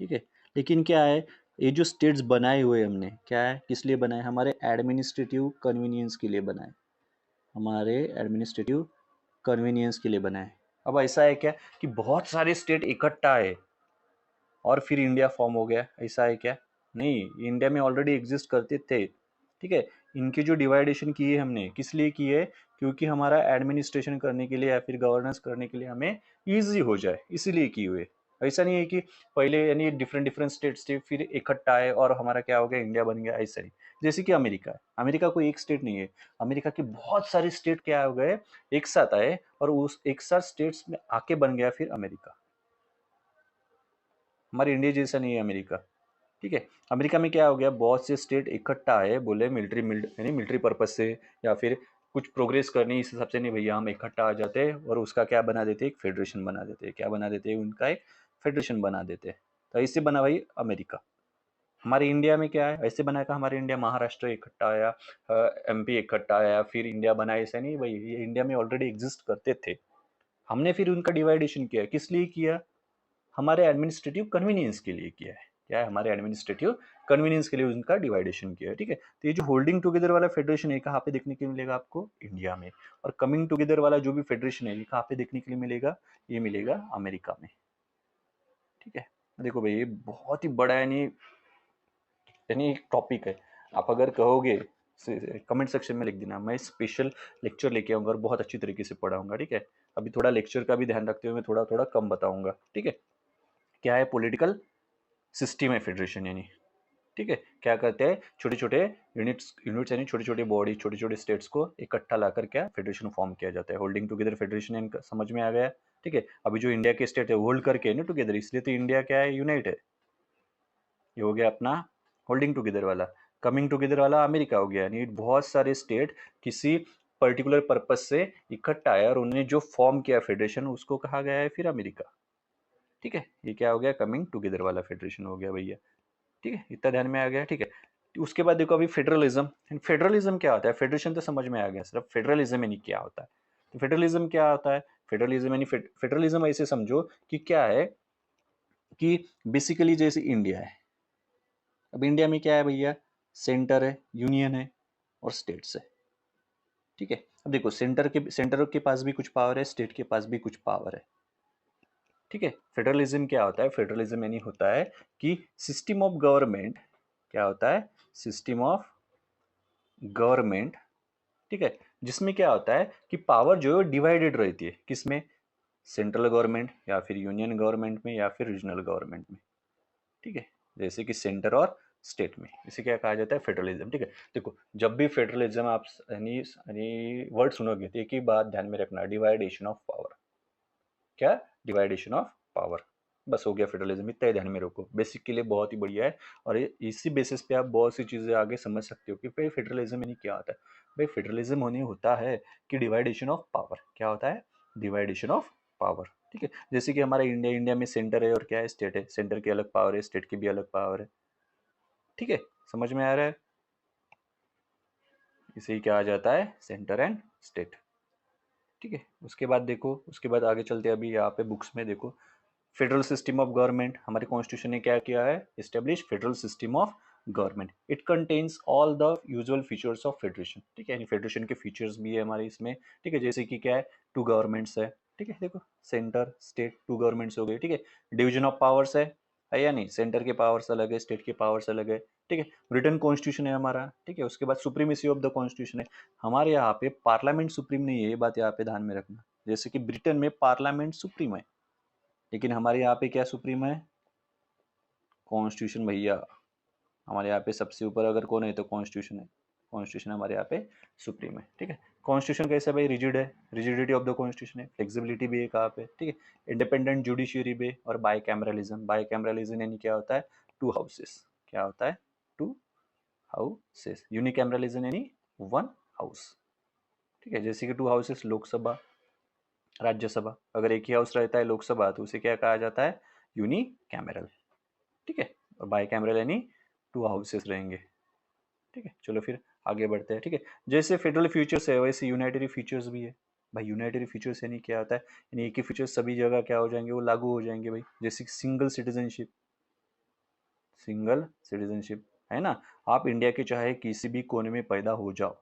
ठीक है। लेकिन क्या है, ये जो स्टेट्स बनाए हुए हमने, क्या है, किस लिए बनाए, हमारे एडमिनिस्ट्रेटिव कन्वीनियंस के लिए बनाए, हमारे एडमिनिस्ट्रेटिव कन्वीनियंस के लिए बनाए। अब ऐसा है क्या कि बहुत सारे स्टेट इकट्ठा है और फिर इंडिया फॉर्म हो गया, ऐसा है क्या, नहीं, इंडिया में ऑलरेडी एग्जिस्ट करते थे। ठीक है। इनकी जो डिवाइडेशन की है हमने किस लिए की है, क्योंकि हमारा एडमिनिस्ट्रेशन करने के लिए या फिर गवर्नेंस करने के लिए हमें ईजी हो जाए, इसीलिए की हुई है। ऐसा नहीं है कि पहले यानी डिफरेंट डिफरेंट स्टेट्स थे फिर इकट्ठा आए और हमारा क्या हो गया, इंडिया बन गया, ऐसा नहीं। जैसे कि अमेरिका है, अमेरिका कोई एक स्टेट नहीं है, अमेरिका के बहुत सारे स्टेट क्या हो गए, एक साथ आए और उस एक साथ स्टेट्स में आके बन गया फिर अमेरिका। हमारे इंडिया जैसा नहीं है अमेरिका। ठीक है। अमेरिका में क्या हो गया, बहुत से स्टेट इकट्ठा है, बोले मिलिट्री यानी मिलिट्री पर्पज से या फिर कुछ प्रोग्रेस करनी, इस हिसाब से नहीं भैया, हम इकट्ठा आ जाते हैं और उसका क्या बना देते हैं, एक फेडरेशन बना देते हैं। क्या बना देते हैं, उनका एक फेडरेशन बना देते हैं। तो इससे बना भाई अमेरिका। हमारे इंडिया में क्या है, ऐसे बनाया था हमारे इंडिया, महाराष्ट्र इकट्ठा आया, एमपी इकट्ठा आया, फिर इंडिया बना, ऐसा नहीं भाई, ये इंडिया में ऑलरेडी एग्जिस्ट करते थे। हमने फिर उनका डिवाइडेशन किया, किस लिए किया, हमारे एडमिनिस्ट्रेटिव कन्वीनियंस के लिए किया है। क्या है, हमारे एडमिनिस्ट्रेटिव कन्वीनियंस के लिए उनका डिवाइडेशन किया है, ठीक है। तो ये जो होल्डिंग टुगेदर वाला फेडरेशन है, कहाँ पे देखने के लिए मिलेगा आपको, इंडिया में। और कमिंग टुगेदर वाला जो भी फेडरेशन है, ये कहाँ पे देखने के लिए मिलेगा, ये मिलेगा अमेरिका में, ठीक है। देखो भाई, ये बहुत ही बड़ा यानी एक टॉपिक है। आप अगर कहोगे, कमेंट सेक्शन में लिख देना, मैं स्पेशल लेक्चर लेके आऊंगा और बहुत अच्छी तरीके से पढ़ाऊंगा, ठीक है। अभी थोड़ा लेक्चर का भी ध्यान रखते हुए मैं थोड़ा थोड़ा कम बताऊंगा, ठीक है। क्या है, पॉलिटिकल सिस्टम है फेडरेशन यानी, ठीक है। क्या करते हैं, छोटे छोटे यूनिट्स यूनिट्स यानी छोटे छोटे बॉडी, छोटे छोटे स्टेट्स को इकट्ठा लाकर क्या फेडरेशन फॉर्म किया जाता है। होल्डिंग टुगेदर फेडरेशन इनका समझ में आ गया, ठीक है। अभी जो इंडिया के स्टेट है होल्ड करके ना टुगेदर, इसलिए तो इंडिया क्या है, यूनाइट है। ये हो गया अपना होल्डिंग टुगेदर वाला। कमिंग टुगेदर वाला अमेरिका हो गया, यानी बहुत सारे स्टेट किसी पर्टिकुलर पर्पज से इकट्ठा आया और उन्होंने जो फॉर्म किया फेडरेशन, उसको कहा गया है फिर अमेरिका, ठीक है। ये क्या हो गया, कमिंग टुगेदर वाला फेडरेशन हो गया भैया, ठीक है। इतना ध्यान में आ गया, ठीक है। उसके बाद देखो अभी फेडरलिज्म। फेडरलिज्म क्या होता है, फेडरेशन तो समझ में आ गया, सिर्फ फेडरलिज्म यानी क्या होता है। तो फेडरलिज्म क्या होता है, फेडरलिज्म यानी फेडरलिज्म ऐसे समझो कि क्या है, कि बेसिकली जैसे इंडिया है, अब इंडिया में क्या है भैया, सेंटर है, यूनियन है और स्टेट्स है, ठीक है। अब देखो सेंटर के पास भी कुछ पावर है, स्टेट के पास भी कुछ पावर है, ठीक है। फेडरलिज्म क्या होता है, फेडरलिज्म यानी होता है कि सिस्टम ऑफ गवर्नमेंट, क्या होता है, सिस्टम ऑफ गवर्नमेंट, ठीक है, जिसमें क्या होता है कि पावर जो है डिवाइडेड रहती है, किसमें, सेंट्रल गवर्नमेंट या फिर यूनियन गवर्नमेंट में या फिर रीजनल गवर्नमेंट में, ठीक है। जैसे कि सेंटर और स्टेट में, इसे क्या कहा जाता है, फेडरलिज्म, ठीक है। देखो जब भी फेडरलिज्म आप यानी वर्ड सुनोगे तो एक ही बात ध्यान में रखना, डिवाइडेशन ऑफ पावर। क्या, डिवाइडेशन ऑफ पावर, बस हो गया फेडरलिज्म, इतना ही ध्यान में रखो, बेसिक के लिए बहुत ही बढ़िया है। और इसी बेसिस पे आप बहुत सी चीजें आगे समझ सकते हो कि भाई फेडरलिज्म यानी क्या होता है। भाई फेडरलिज्म होने होता है कि डिवाइडेशन ऑफ पावर, क्या होता है, डिवाइडेशन ऑफ पावर, ठीक है। जैसे कि हमारा इंडिया में सेंटर है और क्या है, स्टेट है, सेंटर की अलग पावर है, स्टेट की भी अलग पावर है, ठीक है। समझ में आ रहा है, इसे ही कहा जाता है सेंटर एंड स्टेट, ठीक है। उसके बाद देखो, उसके बाद आगे चलते हैं, अभी यहाँ पे बुक्स में देखो, फेडरल सिस्टम ऑफ गवर्नमेंट, हमारे कॉन्स्टिट्यूशन ने क्या किया है, establish federal system of government. It contains all the usual features of federation, ठीक है, यानी फेडरेशन के फीचर्स भी है हमारे इसमें, ठीक है। जैसे कि क्या है, टू गवर्नमेंट्स है, ठीक है, देखो सेंटर स्टेट टू गवर्नमेंट्स हो गए, ठीक है। डिवीजन ऑफ पावर्स है या नहीं, सेंटर के पावर्स अलग है, स्टेट के पावर्स अलग है, ठीक है। रिटन कॉन्स्टिट्यूशन है हमारा, ठीक है। उसके बाद सुप्रीमेसी ऑफ द कॉन्स्टिट्यूशन है, हमारे यहाँ पे पार्लियामेंट सुप्रीम नहीं है, ये बात यहाँ पे ध्यान में रखना। जैसे कि ब्रिटेन में पार्लियामेंट सुप्रीम है, लेकिन हमारे यहाँ पे क्या सुप्रीम है, कॉन्स्टिट्यूशन भैया। हमारे यहाँ पे सबसे ऊपर अगर कौन है तो कॉन्स्टिट्यूशन है, कॉन्स्टिट्यूशन हमारे यहाँ पे सुप्रीम है, ठीक है। कॉन्स्टिट्यूशन कैसे भाई, रिजिड है, रिजिडिटी ऑफ द कॉन्स्टिट्यूशन है, फ्लेक्सिबिलिटी भी है कहाँ पे, ठीक है। इंडिपेंडेंट जुडिशियरी भी, और बाई कैमरलिज्म, बाई कैमरलिज्म यानी क्या होता है, टू हाउसेस, क्या होता है, टू हाउसेस। यूनिकैमरलिज्म यानी वन हाउस, ठीक है। जैसे कि टू हाउसेस, लोकसभा राज्यसभा, अगर एक ही हाउस रहता है लोकसभा तो उसे क्या कहा जाता है, यूनि कैमरल, ठीक है। और बाई कैमरल यानी टू हाउसेस रहेंगे, ठीक है। चलो फिर आगे बढ़ते हैं, ठीक है। जैसे फेडरल फीचर्स है वैसे यूनाइटरी फीचर्स भी है। भाई यूनाइटरी फीचर्स यानी क्या होता है, यानी एक ही फीचर्स सभी जगह क्या हो जाएंगे, वो लागू हो जाएंगे भाई। जैसे सिंगल सिटीजनशिप, सिंगल सिटीजनशिप है ना, आप इंडिया के चाहे किसी भी कोने में पैदा हो जाओ,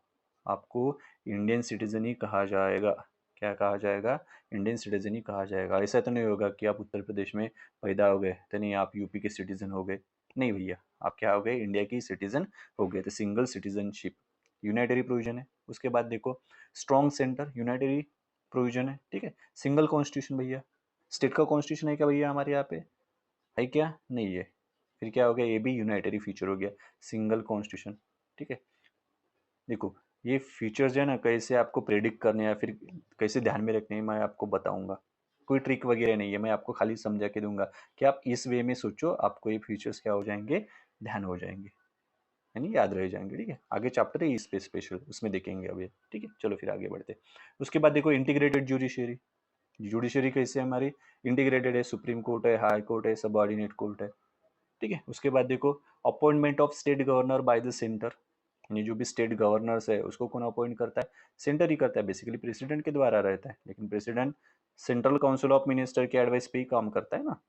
आपको इंडियन सिटीजन ही कहा जाएगा। क्या कहा जाएगा, इंडियन सिटीजन ही कहा जाएगा। ऐसा तो नहीं होगा कि आप उत्तर प्रदेश में पैदा हो गए तो नहीं आप यूपी के सिटीजन हो गए, नहीं भैया, आप क्या हो गए, इंडिया की सिटीजन हो गए। तो सिंगल सिटीजनशिप यूनाइटरी प्रोविजन है। उसके बाद देखो स्ट्रॉन्ग सेंटर, यूनाइटरी प्रोविजन है, ठीक है। सिंगल कॉन्स्टिट्यूशन भैया, स्टेट का कॉन्स्टिट्यूशन है क्या भैया हमारे यहाँ पे, है क्या, नहीं है, फिर क्या हो गया, ये भी यूनाइटरी फीचर हो गया, सिंगल कॉन्स्टिट्यूशन, ठीक है। देखो ये फीचर्स जो है ना, कैसे आपको प्रेडिक्ट करने या फिर कैसे ध्यान में रखने हैं, मैं आपको बताऊंगा। कोई ट्रिक वगैरह नहीं है, मैं आपको खाली समझा के दूंगा कि आप इस वे में सोचो, आपको ये फीचर्स क्या हो जाएंगे, ध्यान हो जाएंगे, यानी याद रह जाएंगे, ठीक है। आगे चैप्टर है इस पे स्पेशल, उसमें देखेंगे अभी, ठीक है। चलो फिर आगे बढ़ते, उसके बाद देखो इंटीग्रेटेड जुडिशरी। जुडिशरी कैसे हमारी इंटीग्रेटेड है, सुप्रीम कोर्ट है, हाई कोर्ट है, सबऑर्डिनेट कोर्ट है, ठीक है। उसके बाद देखो appointment of state governor by the centre, यानी जो भी स्टेट गवर्नर्स है उसको कौन अपॉइंट करता है, सेंटर ही करता है, बेसिकली प्रेसिडेंट के द्वारा रहता है, लेकिन president central council of minister के एडवाइस पे ही काम करता है ना।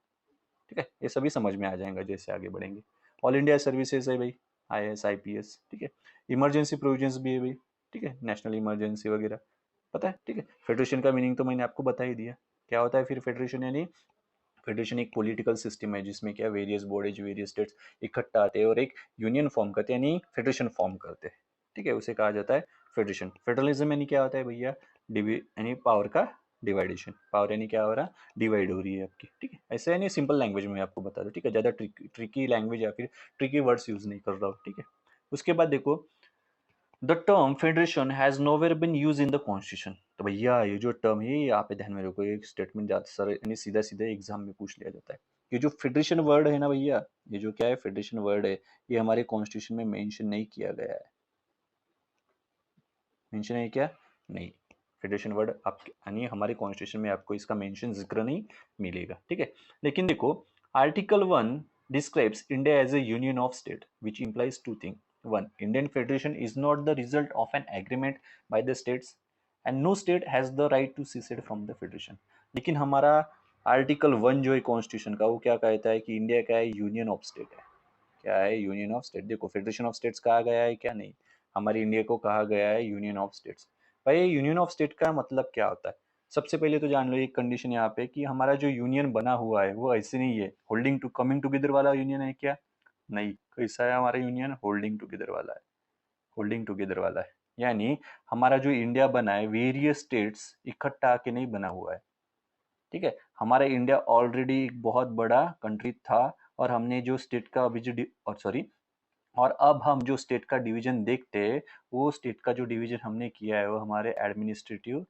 ठीक है, ये सभी समझ में आ जाएगा जैसे आगे बढ़ेंगे। ऑल इंडिया सर्विसेज है भाई, IAS IPS, ठीक है। इमरजेंसी प्रोविजंस भी है भाई, ठीक है, नेशनल इमरजेंसी वगैरह पता है, ठीक है। फेडरेशन का मीनिंग तो मैंने आपको बता ही दिया, क्या होता है फिर फेडरेशन, यानी फेडरेशन एक पॉलिटिकल सिस्टम है जिसमें क्या वेरियस बॉडीज वेरियस स्टेट्स इकट्ठा आते हैं और एक यूनियन फॉर्म करते हैं, यानी फेडरेशन फॉर्म करते हैं, ठीक है, उसे कहा जाता है फेडरेशन। फेडरलिज्म यानी क्या होता है भैया, यानी पावर का डिवाइडेशन, पावर यानी क्या हो रहा, डिवाइड हो रही है आपकी, ठीक है। ऐसे यानी सिंपल लैंग्वेज में आपको बता दो, ठीक है, ज़्यादा ट्रिकी लैंग्वेज या फिर ट्रिकी वर्ड्स यूज नहीं कर रहा हूँ, ठीक है। उसके बाद देखो the term federation has nowhere been use in the constitution, तो भैया ये जो टर्म है ये यहाँ पे ध्यान में रखो, एक स्टेटमेंट ज्यादा सर यानी सीधा सीधा एग्जाम में पूछ लिया जाता है। ये जो फेडरेशन वर्ड है ना भैया, ये जो क्या है फेडरेशन वर्ड है, ये हमारे कॉन्स्टिट्यूशन में मेंशन नहीं किया गया है, मेंशन है क्या, नहीं, फेडरेशन वर्ड आप यानी हमारे कॉन्स्टिट्यूशन में आपको इसका मेंशन जिक्र नहीं मिलेगा, ठीक है। लेकिन देखो article 1 describes India as a union of state which implies two things. One, Indian federation is not the result of an agreement by the states and no state has the right to secede from the federation. लेकिन हमारा article 1 जो है constitution का वो क्या कहता है कि इंडिया क्या है, यूनियन ऑफ स्टेट है, क्या है, यूनियन ऑफ स्टेट। देखो फेडरेशन ऑफ स्टेट्स कहा गया है क्या, नहीं, हमारी इंडिया को कहा गया है यूनियन ऑफ स्टेट्स। भाई यूनियन ऑफ स्टेट का मतलब क्या होता है, सबसे पहले तो जान लो एक कंडीशन यहाँ पे कि हमारा जो यूनियन बना हुआ है वो ऐसे नहीं है होल्डिंग टू कमिंग टुगेदर वाला यूनियन है क्या, नहीं, कैसा है हमारा यूनियन, होल्डिंग टुगेदर वाला है, होल्डिंग टुगेदर वाला है, यानी हमारा जो इंडिया बना है वेरियस स्टेट्स इकट्ठा आके नहीं बना हुआ है, ठीक है। हमारा इंडिया ऑलरेडी एक बहुत बड़ा कंट्री था और हमने जो स्टेट का अभी जो और सॉरी और अब हम जो स्टेट का डिवीजन देखते हैं वो स्टेट का जो डिवीजन हमने किया है वो हमारे एडमिनिस्ट्रेटिव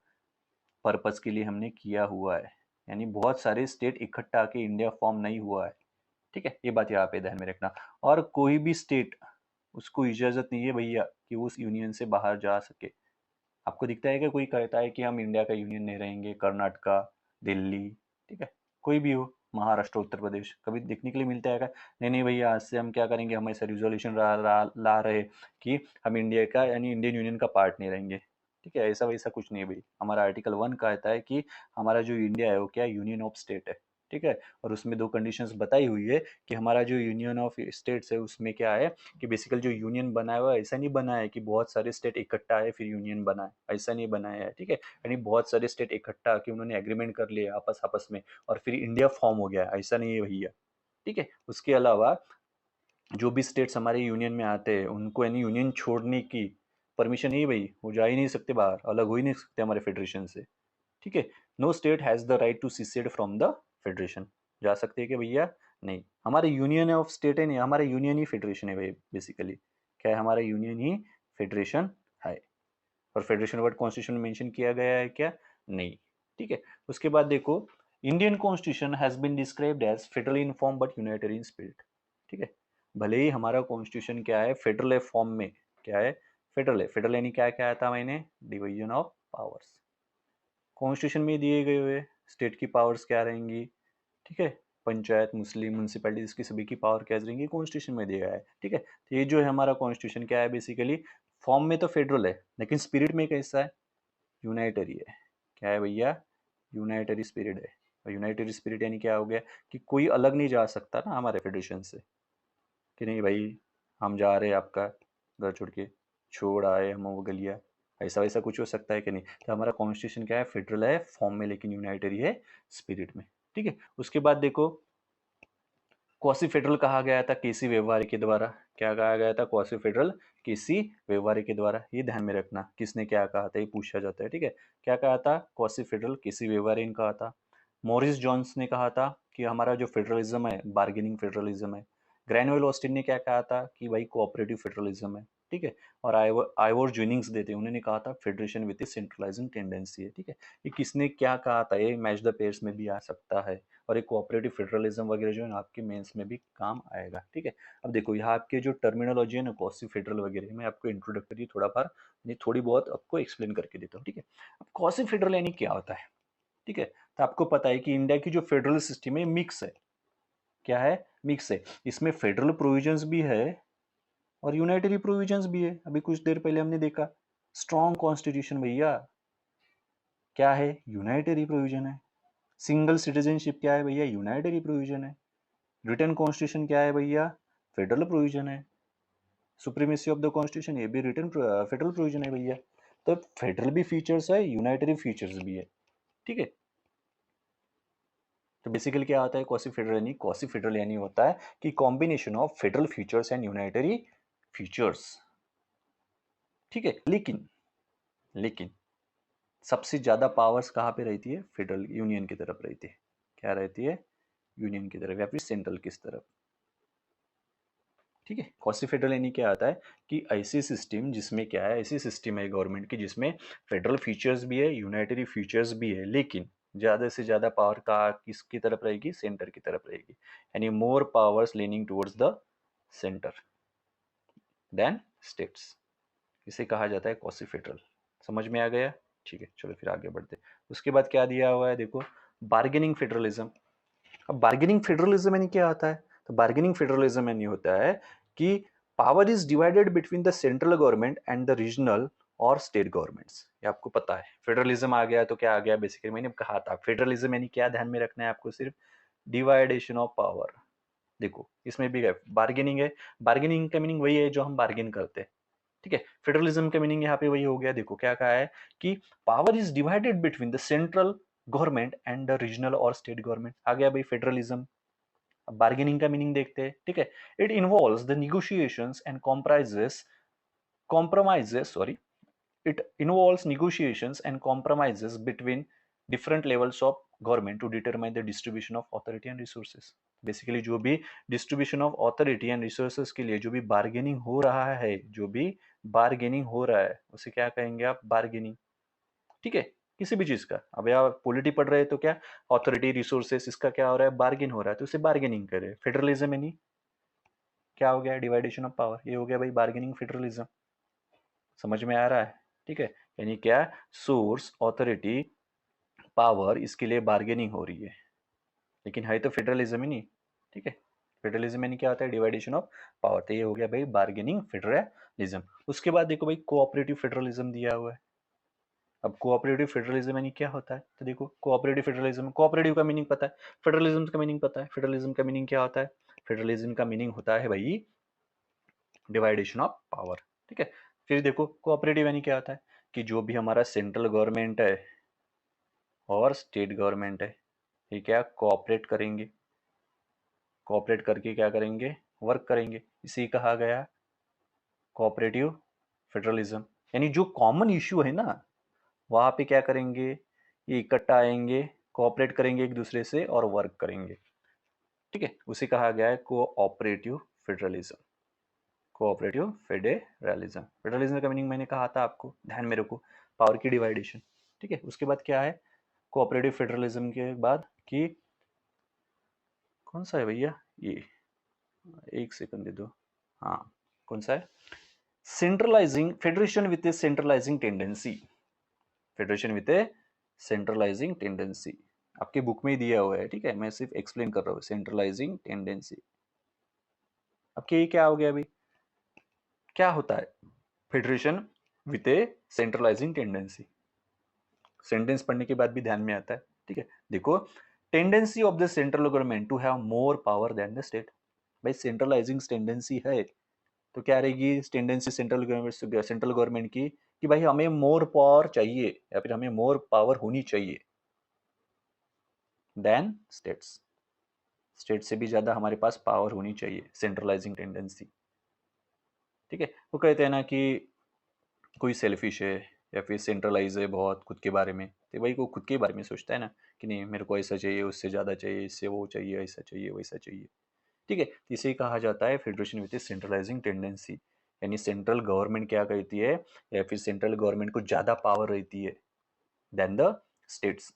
पर्पस के लिए हमने किया हुआ है, यानी बहुत सारे स्टेट इकट्ठा आके इंडिया फॉर्म नहीं हुआ है, ठीक है, ये बात यहाँ पे ध्यान में रखना। और कोई भी स्टेट उसको इजाजत नहीं है भैया कि वो उस यूनियन से बाहर जा सके। आपको दिखता है कि कोई कहता है कि हम इंडिया का यूनियन नहीं रहेंगे, कर्नाटका, दिल्ली, ठीक है, कोई भी हो, महाराष्ट्र, उत्तर प्रदेश, कभी देखने के लिए मिलता है क्या, नहीं नहीं भैया आज से हम क्या करेंगे, हम ऐसा रिजोल्यूशन ला रहे कि हम इंडिया का यानी इंडियन यूनियन का पार्ट नहीं रहेंगे, ठीक है, ऐसा वैसा कुछ नहीं भाई। हमारा आर्टिकल 1 कहता है कि हमारा जो इंडिया है वो क्या यूनियन ऑफ स्टेट है, ठीक है। और उसमें दो कंडीशंस बताई हुई है कि हमारा जो यूनियन ऑफ स्टेट्स है उसमें क्या है कि बेसिकली जो यूनियन बना हुआ है ऐसा नहीं बना है कि बहुत सारे स्टेट इकट्ठा है फिर यूनियन बना है, ऐसा नहीं बनाया है, ठीक है, यानी बहुत सारे स्टेट इकट्ठा आके उन्होंने एग्रीमेंट कर लिया आपस आपस में और फिर इंडिया फॉर्म हो गया, ऐसा नहीं है भैया, ठीक है। उसके अलावा जो भी स्टेट्स हमारे यूनियन में आते हैं उनको यानी यूनियन छोड़ने की परमिशन नहीं भाई, वो जा ही नहीं सकते बाहर, अलग हो ही नहीं सकते हमारे फेडरेशन से, ठीक है। No state has the right to secede from the federation, जा सकते हैं कि भैया, नहीं, हमारे यूनियन ऑफ स्टेट है नहीं, हमारा यूनियन ही फेडरेशन है भाई, बेसिकली क्या है, हमारा यूनियन ही फेडरेशन है। और फेडरेशन वर्ड कॉन्स्टिट्यूशन में मेंशन किया गया है क्या, नहीं, ठीक है। उसके बाद देखो Indian constitution has been described as federal in form but united in spirit, ठीक है, भले ही हमारा कॉन्स्टिट्यूशन क्या है फेडरल है फॉर्म में, क्या है, फेडरल है, फेडरल यानी क्या क्या था मैंने, डिवीजन ऑफ पावर्स, कॉन्स्टिट्यूशन में दिए गए हुए स्टेट की पावर्स क्या रहेंगी, ठीक है, पंचायत, मुस्लिम, म्यूनसिपैलिटीज की सभी की पावर क्या रहेंगी कॉन्स्टिट्यूशन में दिया है, ठीक है। तो ये जो है हमारा कॉन्स्टिट्यूशन क्या है बेसिकली फॉर्म में तो फेडरल है लेकिन स्पिरिट में कैसा है, यूनाइटरी है, क्या है भैया, यूनाइटरी स्पिरिट है। और यूनाइटरी स्पिरिट यानी क्या हो गया कि कोई अलग नहीं जा सकता ना हमारे फेडरेशन से, कि नहीं भाई हम जा रहे हैं आपका घर छोड़ के, छोड़ आए हम वो गलिया, ऐसा वैसा कुछ हो सकता है कि नहीं। तो हमारा कॉन्स्टिट्यूशन क्या है फेडरल है फॉर्म में लेकिन यूनाइटरी है स्पिरिट में, ठीक है। उसके बाद देखो क्वासी फेडरल कहा गया था केसी व्यवहारी के द्वारा, क्या कहा गया था, क्वासी फेडरल केसी व्यवहारी के द्वारा, ये ध्यान में रखना किसने क्या कहा था ये पूछा जाता है, ठीक है। क्या कहा था, क्वासी फेडरल केसी व्यवहारी ने कहा था। मॉरिस जॉन्स ने कहा था कि हमारा जो फेडरलिज्म है बार्गेनिंग फेडरलिज्म है। ग्रैनुअल ऑस्टिन ने क्या कहा था कि भाई कोऑपरेटिव फेडरलिज्म है, ठीक है। और आइवर ज्विनिंग्स देते उन्होंने कहा था फेडरेशन विद सेंट्रलाइजिंग टेंडेंसी है, ठीक है। ये किसने क्या कहा था ये मैच द पेयर्स में भी आ सकता है और एक कोऑपरेटिव फेडरलिज्म वगैरह जो है ना आपके मेंस में भी काम आएगा, ठीक है। अब देखो यहाँ आपके जो टर्मिनोलॉजी है ना कॉसी फेडरल वगैरह मैं आपको इंट्रोडक्टरी थोड़ा बार नहीं थोड़ी बहुत आपको एक्सप्लेन करके देता हूँ, ठीक है। अब कॉसी फेडरल यानी क्या होता है, ठीक है। तो आपको पता है कि इंडिया की जो फेडरल सिस्टम है मिक्स है, क्या है, मिक्स है। इसमें फेडरल प्रोविजंस भी है और यूनाइटरी प्रोविजंस भी है। अभी कुछ देर पहले हमने देखा स्ट्रॉन्ग कॉन्स्टिट्यूशन भैया क्या है, यूनाइटरी प्रोविजन है। सिंगल सिटीजनशिप क्या है भैया, यूनाइटरी प्रोविजन है। रिटर्न कॉन्स्टिट्यूशन क्या है भैया, फेडरल प्रोविजन है। सुप्रीमेसी ऑफ द कॉन्स्टिट्यूशन ये भी रिटर्न फेडरल प्रोविजन है भैया। तो फेडरल भी फीचर्स है, यूनाइटरी फीचर्स भी है, ठीक है। तो बेसिकली क्या होता है क्वासी फेडरल यानी, क्वासी फेडरल यानी होता है कि combination of federal features and unitary features, ठीक है। लेकिन लेकिन सबसे ज्यादा पावर्स कहाँ पे रहती है, फेडरल यूनियन की तरफ रहती है। क्या रहती है, यूनियन की तरफ या फिर सेंट्रल किस तरफ, ठीक है। क्वासी फेडरल यानी क्या आता है कि ऐसी सिस्टम जिसमें क्या है, ऐसी सिस्टम है गवर्नमेंट की जिसमें फेडरल फीचर्स भी है, यूनाइटरी फीचर्स भी है, लेकिन ज्यादा से ज्यादा पावर का किसकी तरफ रहेगी, सेंटर की तरफ रहेगी। यानी more powers leaning towards the centre than states, इसे कहा जाता है क्वासी फेडरल। समझ में आ गया, ठीक है। चलो फिर आगे बढ़ते। उसके बाद क्या दिया हुआ है देखो, बार्गेनिंग फेडरलिज्म। अब बार्गेनिंग फेडरलिज्म यानी क्या होता है, तो बार्गेनिंग फेडरलिज्म यानी होता है कि power is divided between the central government and the regional और स्टेट गवर्नमेंट्स। ये आपको पता है, फेडरलिज्म आ गया तो क्या आ गया, बेसिकली मैंने कहा था फेडरलिज्म यानी क्या, ध्यान में रखना है आपको सिर्फ डिवाइडेशन ऑफ पावर। देखो इसमें भी बार्गेनिंग है, बार्गेनिंग का मीनिंग वही है जो हम बार्गेन करते हैं, ठीक है। फेडरलिज्म का मीनिंग यहाँ पे वही हो गया। देखो क्या कहा है कि power is divided between the central government and the regional और स्टेट गवर्नमेंट, आ गया भाई फेडरलिज्म। अब बार्गेनिंग का मीनिंग देखते हैं, ठीक है। It involves the negotiations and compromises sorry it involves negotiations and compromises between different levels of government to determine the distribution of authority and resources। Basically जो भी distribution of authority and resources के लिए जो भी bargaining हो रहा है, जो भी बार्गेनिंग हो रहा है उसे क्या कहेंगे आप, बार्गेनिंग, ठीक है। किसी भी चीज का, अब आप पॉलिटी पढ़ रहे हैं तो क्या, अथॉरिटी रिसोर्सेस इसका क्या हो रहा है, बार्गेन हो रहा है, तो उसे बार्गेनिंग करे। फेडरलिज्म यानी क्या हो गया, डिवाइडेशन ऑफ पावर, ये हो गया भाई बार्गेनिंग फेडरलिज्म। समझ में आ रहा है, ठीक है। यानी क्या, सोर्स अथॉरिटी पावर इसके लिए बार्गेनिंग हो रही है, लेकिन है तो फेडरलिज्म ही नहीं, ठीक है। फेडरलिज्म यानी क्या होता है, डिवाइडेशन ऑफ पावर। तो ये हो गया भाई बार्गेनिंग फेडरलिज्म। उसके बाद देखो भाई कोऑपरेटिव फेडरलिज्म दिया हुआ है। अब कोऑपरेटिव फेडरलिज्म यानी क्या होता है, तो देखो कोऑपरेटिव फेडरलिज्म, कोऑपरेटिव का मीनिंग पता है, फेडरलिज्म का मीनिंग पता है। फेडरलिज्म का मीनिंग क्या होता है, फेडरलिज्म का मीनिंग होता है भाई डिवाइडेशन ऑफ पावर, ठीक है। फिर देखो कोऑपरेटिव यानी क्या होता है कि जो भी हमारा सेंट्रल गवर्नमेंट है और स्टेट गवर्नमेंट है, ये क्या कोऑपरेट करेंगे, कोऑपरेट करके क्या करेंगे, वर्क करेंगे, इसे कहा गया कोऑपरेटिव फेडरलिज्म। यानी जो कॉमन इश्यू है ना, वहां पे क्या करेंगे, ये इकट्ठा आएंगे, कोऑपरेट करेंगे एक दूसरे से और वर्क करेंगे, ठीक है। उसे कहा गया है cooperative federalism, cooperative federalism. Federalism का मीनिंग मैंने कहा था आपको, ध्यान में रखो, पावर की डिवाइडेशन, ठीक है। उसके बाद क्या है, कोऑपरेटिव फेडरलिज्म के बाद कि कौन सा है भैया ये, एक सेकंड दे दो, हाँ कौन सा है, centralising federation with A centralising tendency, federation with A centralising tendency. आपके बुक में ही दिया हुआ है, ठीक है, मैं सिर्फ एक्सप्लेन कर रहा हूँ, सेंट्रलाइजिंग टेंडेंसी। अब ये क्या हो गया अभी, क्या होता है federation with A centralising tendency, sentence पढ़ने के बाद भी ध्यान में आता है, ठीक है। देखो tendency of the central government to have more power than the state. भाई सेंट्रलाइजिंग टेंडेंसी है तो क्या रहेगी टेंडेंसी सेंट्रल गवर्नमेंट की कि भाई हमें मोर पावर चाहिए या फिर हमें मोर पावर होनी चाहिए देन स्टेट्स, स्टेट से भी ज्यादा हमारे पास पावर होनी चाहिए, सेंट्रलाइजिंग टेंडेंसी, ठीक है। वो कहते हैं ना कि कोई सेल्फिश है या फिर सेंट्रलाइज है बहुत खुद के बारे में, तो भाई वो खुद के बारे में सोचता है ना कि नहीं मेरे को ऐसा चाहिए, उससे ज़्यादा चाहिए, इससे वो चाहिए, ऐसा चाहिए वैसा चाहिए, ठीक है। तो इसे कहा जाता है फेडरेशन विथ सेंट्रलाइजिंग टेंडेंसी। यानी सेंट्रल गवर्नमेंट क्या कहती है, या फिर सेंट्रल गवर्नमेंट को ज़्यादा पावर रहती है देन द स्टेट्स,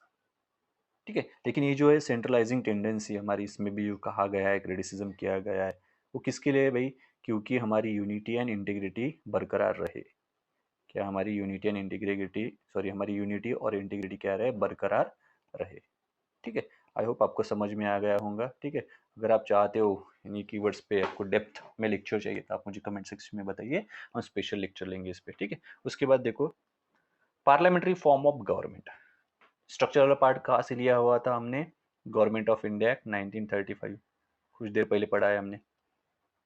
ठीक है। लेकिन ये जो है सेंट्रलाइजिंग टेंडेंसी हमारी, इसमें भी कहा गया है, क्रिटिसिज्म किया गया है, वो किसके लिए भाई, क्योंकि हमारी यूनिटी एंड इंटीग्रिटी बरकरार रहे। क्या हमारी यूनिटी एंड इंटीग्रिटी, सॉरी हमारी यूनिटी और इंटीग्रिटी क्या रहे, बरकरार रहे, ठीक है। आई होप आपको समझ में आ गया होगा, ठीक है। अगर आप चाहते हो इन्हीं कीवर्ड्स पे आपको डेप्थ में लेक्चर चाहिए तो आप मुझे कमेंट सेक्शन में बताइए, हम स्पेशल लेक्चर लेंगे इस पे, ठीक है। उसके बाद देखो parliamentary form of government, structural part कहाँ से लिया हुआ था हमने, गवर्नमेंट ऑफ इंडिया एक्ट 1935, कुछ देर पहले पढ़ा है हमने,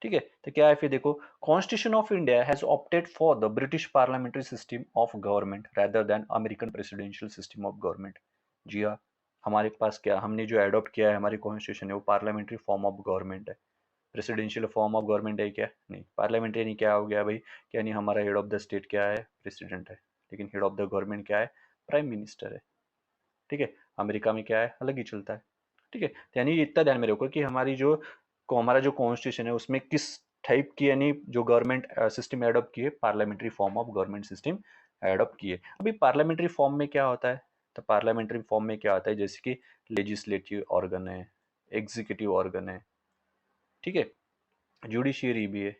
ठीक है। तो क्या है फिर देखो, constitution of India has opted for the British parliamentary system of government rather than American presidential system of government. जी हाँ, हमारे पास क्या, हमने जो एडॉप्ट किया है हमारी कॉन्स्टिट्यूशन है वो पार्लियामेंट्री फॉर्म ऑफ गवर्नमेंट है। प्रेसिडेंशियल फॉर्म ऑफ गवर्नमेंट है क्या, नहीं। पार्लियामेंट्री नहीं, क्या हो गया भाई, क्या नहीं, हमारा हेड ऑफ द स्टेट क्या है, प्रेसिडेंट है, लेकिन हेड ऑफ द गवर्नमेंट क्या है, प्राइम मिनिस्टर है, ठीक है। अमेरिका में क्या है, अलग ही चलता है, ठीक है। तो यानी इतना ध्यान में रखो कि हमारी जो हमारा जो कॉन्स्टिट्यूशन है उसमें किस टाइप की यानी जो गवर्नमेंट सिस्टम एडॉप्ट किए, parliamentary form of government system adopt किए। अभी पार्लियामेंट्री फॉर्म में क्या होता है, तो पार्लियामेंट्री फॉर्म में क्या होता है, जैसे कि लेजिस्लेटिव ऑर्गन है, एग्जीक्यूटिव ऑर्गन है, ठीक है, जुडिशियरी भी है,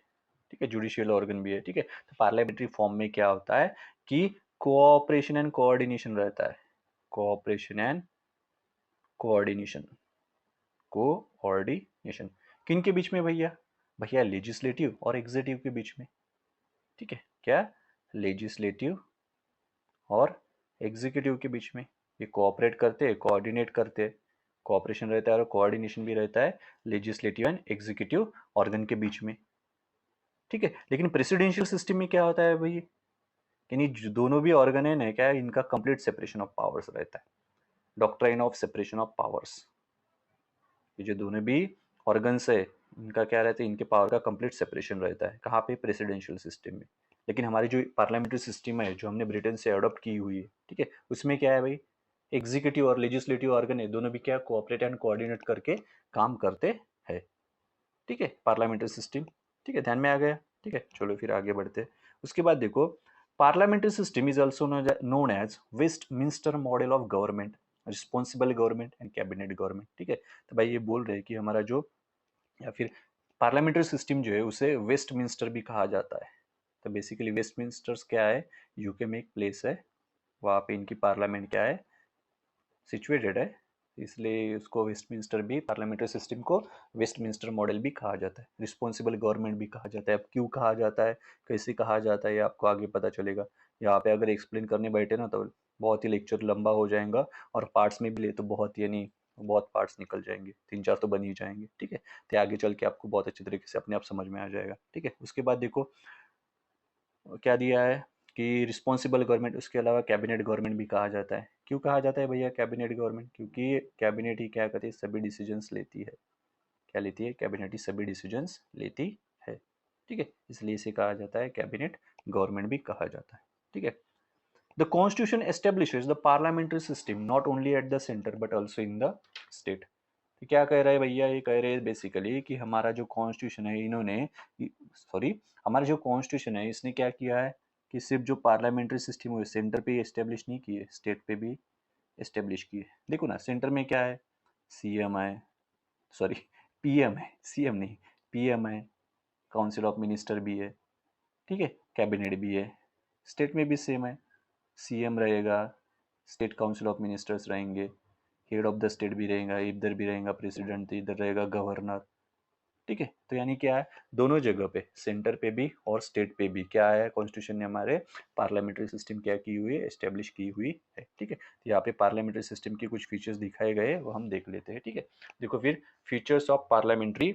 ठीक है, जुडिशियल ऑर्गन भी है, ठीक है। तो पार्लियामेंट्री फॉर्म में क्या होता है कि कोऑपरेशन एंड कोऑर्डिनेशन रहता है, कोऑपरेशन एंड कोऑर्डिनेशन, कोऑर्डिनेशन किन के बीच में भैया, भैया लेजिस्लेटिव और एग्जीक्यूटिव के बीच में, ठीक है, क्या, लेजिस्लेटिव और एग्जीक्यूटिव के बीच में, ये कोऑपरेट करते हैं, कोऑर्डिनेट करते हैं, कोऑपरेशन रहता है और कोऑर्डिनेशन भी रहता है लेजिस्लेटिव एंड एग्जीक्यूटिव ऑर्गन के बीच में, ठीक है। लेकिन प्रेसिडेंशियल सिस्टम में क्या होता है भाई, यानी दोनों भी ऑर्गन है ना, क्या है, इनका कंप्लीट सेपरेशन ऑफ पावर्स रहता है, doctrine of separation of powers. ये जो दोनों भी ऑर्गन्स है इनका क्या रहता है, इनके पावर का कंप्लीट सेपरेशन रहता है, कहाँ पे, प्रेसिडेंशियल सिस्टम में। लेकिन हमारी जो पार्लियामेंट्री सिस्टम है जो हमने ब्रिटेन से अडॉप्ट की हुई है, ठीक है, उसमें क्या है भाई, एग्जीक्यूटिव और लेजिस्लेटिव ऑर्गन है, दोनों भी क्या कोऑपरेट एंड कोऑर्डिनेट करके काम करते हैं, ठीक है, पार्लियामेंट्री सिस्टम, ठीक है, ध्यान में आ गया, ठीक है। चलो फिर आगे बढ़ते हैं। उसके बाद देखो parliamentary system is also known as Westminster model of government, responsible government and cabinet government, ठीक है। तो भाई ये बोल रहे हैं कि हमारा जो, या फिर पार्लियामेंट्री सिस्टम जो है उसे वेस्टमिंस्टर भी कहा जाता है। तो बेसिकली वेस्टमिंस्टर्स क्या है, यूके में एक प्लेस है, वहाँ पे इनकी पार्लियामेंट क्या है, सिचुएटेड है, इसलिए उसको वेस्टमिंस्टर भी, पार्लियामेंट्री सिस्टम को वेस्टमिंस्टर मॉडल भी कहा जाता है, रिस्पॉन्सिबल गवर्नमेंट भी कहा जाता है। अब क्यों कहा जाता है, कैसे कहा जाता है, ये आपको आगे पता चलेगा। यहाँ पे अगर एक्सप्लेन करने बैठे ना तो बहुत ही लेक्चर लंबा हो जाएगा, और पार्ट्स में भी ले तो बहुत यानी बहुत पार्ट्स निकल जाएंगे, 3-4 तो बन ही जाएंगे, ठीक है। तो आगे चल के आपको बहुत अच्छे तरीके से अपने आप समझ में आ जाएगा, ठीक है। उसके बाद देखो क्या दिया है कि रिस्पॉन्सिबल गवर्नमेंट, उसके अलावा कैबिनेट गवर्नमेंट भी कहा जाता है। क्यों कहा जाता है भैया कैबिनेट गवर्नमेंट, क्योंकि कैबिनेट ही क्या करती है, सभी डिसीजंस लेती है, क्या लेती है, कैबिनेट ही सभी डिसीजंस लेती है, ठीक है, इसलिए इसे कहा जाता है कैबिनेट गवर्नमेंट भी कहा जाता है, ठीक है। The constitution establishes the parliamentary system not only at the centre but also in the state. तो क्या कह रहे हैं भैया, ये कह रहे हैं बेसिकली कि हमारा जो कॉन्स्टिट्यूशन है इन्होंने, सॉरी, हमारा जो कॉन्स्टिट्यूशन है इसने क्या किया है कि सिर्फ जो पार्लियामेंट्री सिस्टम है सेंटर पे एस्टेब्लिश नहीं किए, स्टेट पे भी एस्टेब्लिश किए। देखो ना सेंटर में क्या है, सीएम है, सॉरी पीएम है, सीएम नहीं, पीएम है, काउंसिल ऑफ मिनिस्टर भी है, ठीक है, कैबिनेट भी है। स्टेट में भी सेम है, सीएम रहेगा, स्टेट काउंसिल ऑफ मिनिस्टर्स रहेंगे, हेड ऑफ द स्टेट भी रहेगा, इधर भी रहेगा प्रेसिडेंट, इधर रहेगा गवर्नर, ठीक है। तो यानी क्या है, दोनों जगह पे, सेंटर पे भी और स्टेट पे भी क्या है, कॉन्स्टिट्यूशन ने हमारे पार्लियामेंट्री सिस्टम क्या की हुई है, एस्टेब्लिश की हुई है, ठीक है। तो यहाँ पे पार्लियामेंट्री सिस्टम के कुछ फीचर्स दिखाए गए वो हम देख लेते हैं, ठीक है। देखो फिर फीचर्स ऑफ पार्लियामेंट्री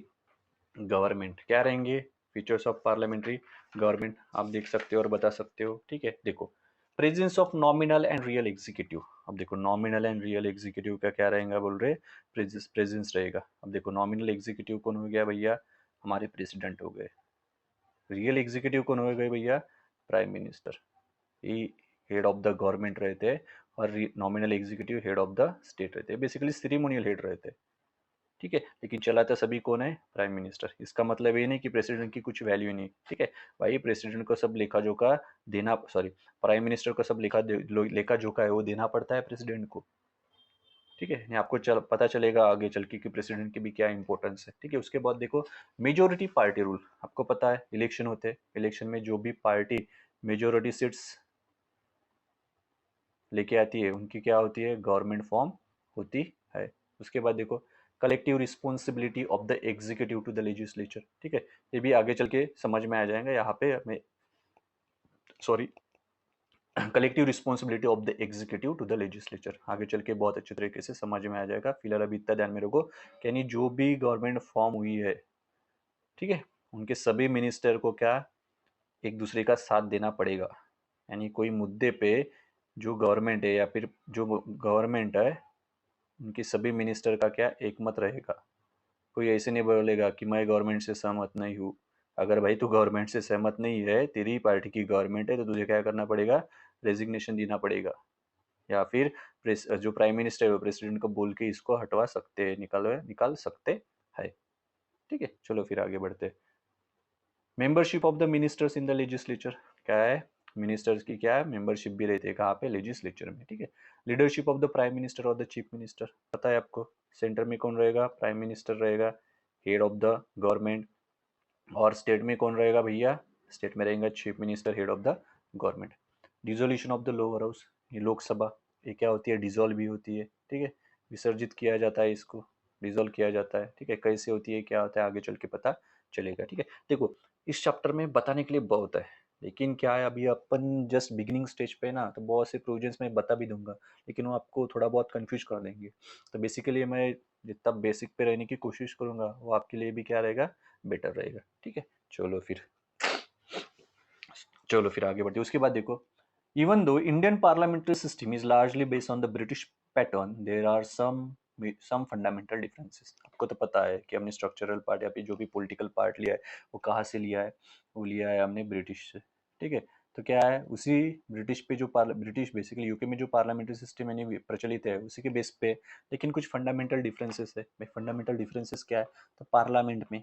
गवर्नमेंट क्या रहेंगे, फीचर्स ऑफ पार्लियामेंट्री गवर्नमेंट आप देख सकते हो और बता सकते हो, ठीक है। देखो presence of nominal and real executive, अब देखो नॉमिनल एंड रियल एग्जीक्यूटिव का क्या रहेगा, बोल रहे प्रेजेंस रहेगा। अब देखो नॉमिनल एग्जीक्यूटिव कौन हो गया भैया, हमारे प्रेसिडेंट हो गए, रियल एग्जीक्यूटिव कौन हो गए भैया, प्राइम मिनिस्टर, ये हेड ऑफ द गवर्नमेंट रहते हैं, और nominal executive head of the state रहते हैं, बेसिकली सेरेमोनियल हेड रहते हैं, ठीक है। लेकिन चलाता सभी कौन है, प्राइम मिनिस्टर। इसका मतलब ये नहीं कि प्रेसिडेंट की कुछ वैल्यू नहीं, ठीक है भाई, प्रेसिडेंट को सब लेखा जोखा देना, सॉरी प्राइम मिनिस्टर को सब लेखा जोखा है वो देना पड़ता है प्रेसिडेंट को, ठीक है। नहीं आपको पता चलेगा आगे चल के कि प्रेसिडेंट की भी क्या इंपॉर्टेंस है, ठीक है। उसके बाद देखो मेजोरिटी पार्टी रूल, आपको पता है इलेक्शन होते हैं, इलेक्शन में जो भी पार्टी मेजोरिटी सीट्स लेके आती है उनकी क्या होती है, गवर्नमेंट फॉर्म होती है, उसके बाद देखो collective responsibility of the executive to the legislature, ठीक है, ये भी आगे चल के समझ में आ जाएगा। यहाँ पे हमें sorry collective responsibility of the executive to the legislature आगे चल के बहुत अच्छे तरीके से समझ में आ जाएगा। फिलहाल अभी इतना ध्यान में रखो कि यानी जो भी गवर्नमेंट फॉर्म हुई है, ठीक है, उनके सभी मिनिस्टर को क्या एक दूसरे का साथ देना पड़ेगा। यानी कोई मुद्दे पे जो गवर्नमेंट है या फिर जो गवर्नमेंट है उनकी सभी मिनिस्टर का क्या एक मत रहेगा। कोई ऐसे नहीं बोलेगा कि मैं गवर्नमेंट से सहमत नहीं हूँ। अगर भाई तू गवर्नमेंट से सहमत नहीं है, तेरी पार्टी की गवर्नमेंट है, तो तुझे क्या करना पड़ेगा, रेजिग्नेशन देना पड़ेगा, या फिर जो प्राइम मिनिस्टर है वो प्रेसिडेंट को बोल के इसको हटवा सकते हैं, निकाल सकते हैं। ठीक है, चलो फिर आगे बढ़ते। Membership of the ministers in the legislature क्या है, मिनिस्टर्स की क्या है मेंबरशिप भी रहती है कहाँ पे, लेजिस्लेचर में। ठीक है, leadership of the prime minister और द चीफ मिनिस्टर पता है आपको, सेंटर में कौन रहेगा, प्राइम मिनिस्टर रहेगा, हेड ऑफ द गवर्नमेंट। और स्टेट में कौन रहेगा भैया, स्टेट में रहेगा chief minister, head of the government. Dissolution of the lower house, ये लोकसभा, ये क्या होती है, डिसॉल्व भी होती है। ठीक है, विसर्जित किया जाता है, इसको डिसॉल्व किया जाता है। ठीक है, कैसे होती है क्या होता है आगे चल के पता चलेगा। ठीक है, देखो इस चैप्टर में बताने के लिए बहुत है, लेकिन क्या है अभी अपन जस्ट बिगिनिंग स्टेज पे ना, तो बहुत से प्रोविजंस मैं बता भी दूंगा, लेकिन वो आपको थोड़ा बहुत कंफ्यूज कर देंगे। तो बेसिकली मैं जितना बेसिक पे रहने की कोशिश करूंगा वो आपके लिए भी क्या रहेगा, बेटर रहेगा। ठीक है, चलो फिर आगे बढ़ते हैं। उसके बाद देखो, even though Indian parliamentary system is largely based on the British pattern, there are some fundamental differences. आपको तो पता है कि हमने स्ट्रक्चरल पार्ट या फिर जो भी पॉलिटिकल पार्ट लिया है वो कहाँ से लिया है, वो लिया है हमने ब्रिटिश से। ठीक है, तो क्या है उसी ब्रिटिश पे जो ब्रिटिश बेसिकली यूके में जो पार्लियामेंट्री सिस्टम यानी प्रचलित है उसी के बेस पे, लेकिन कुछ फंडामेंटल डिफरेंसेस है। फंडामेंटल डिफरेंसेस क्या है, तो पार्लियामेंट में,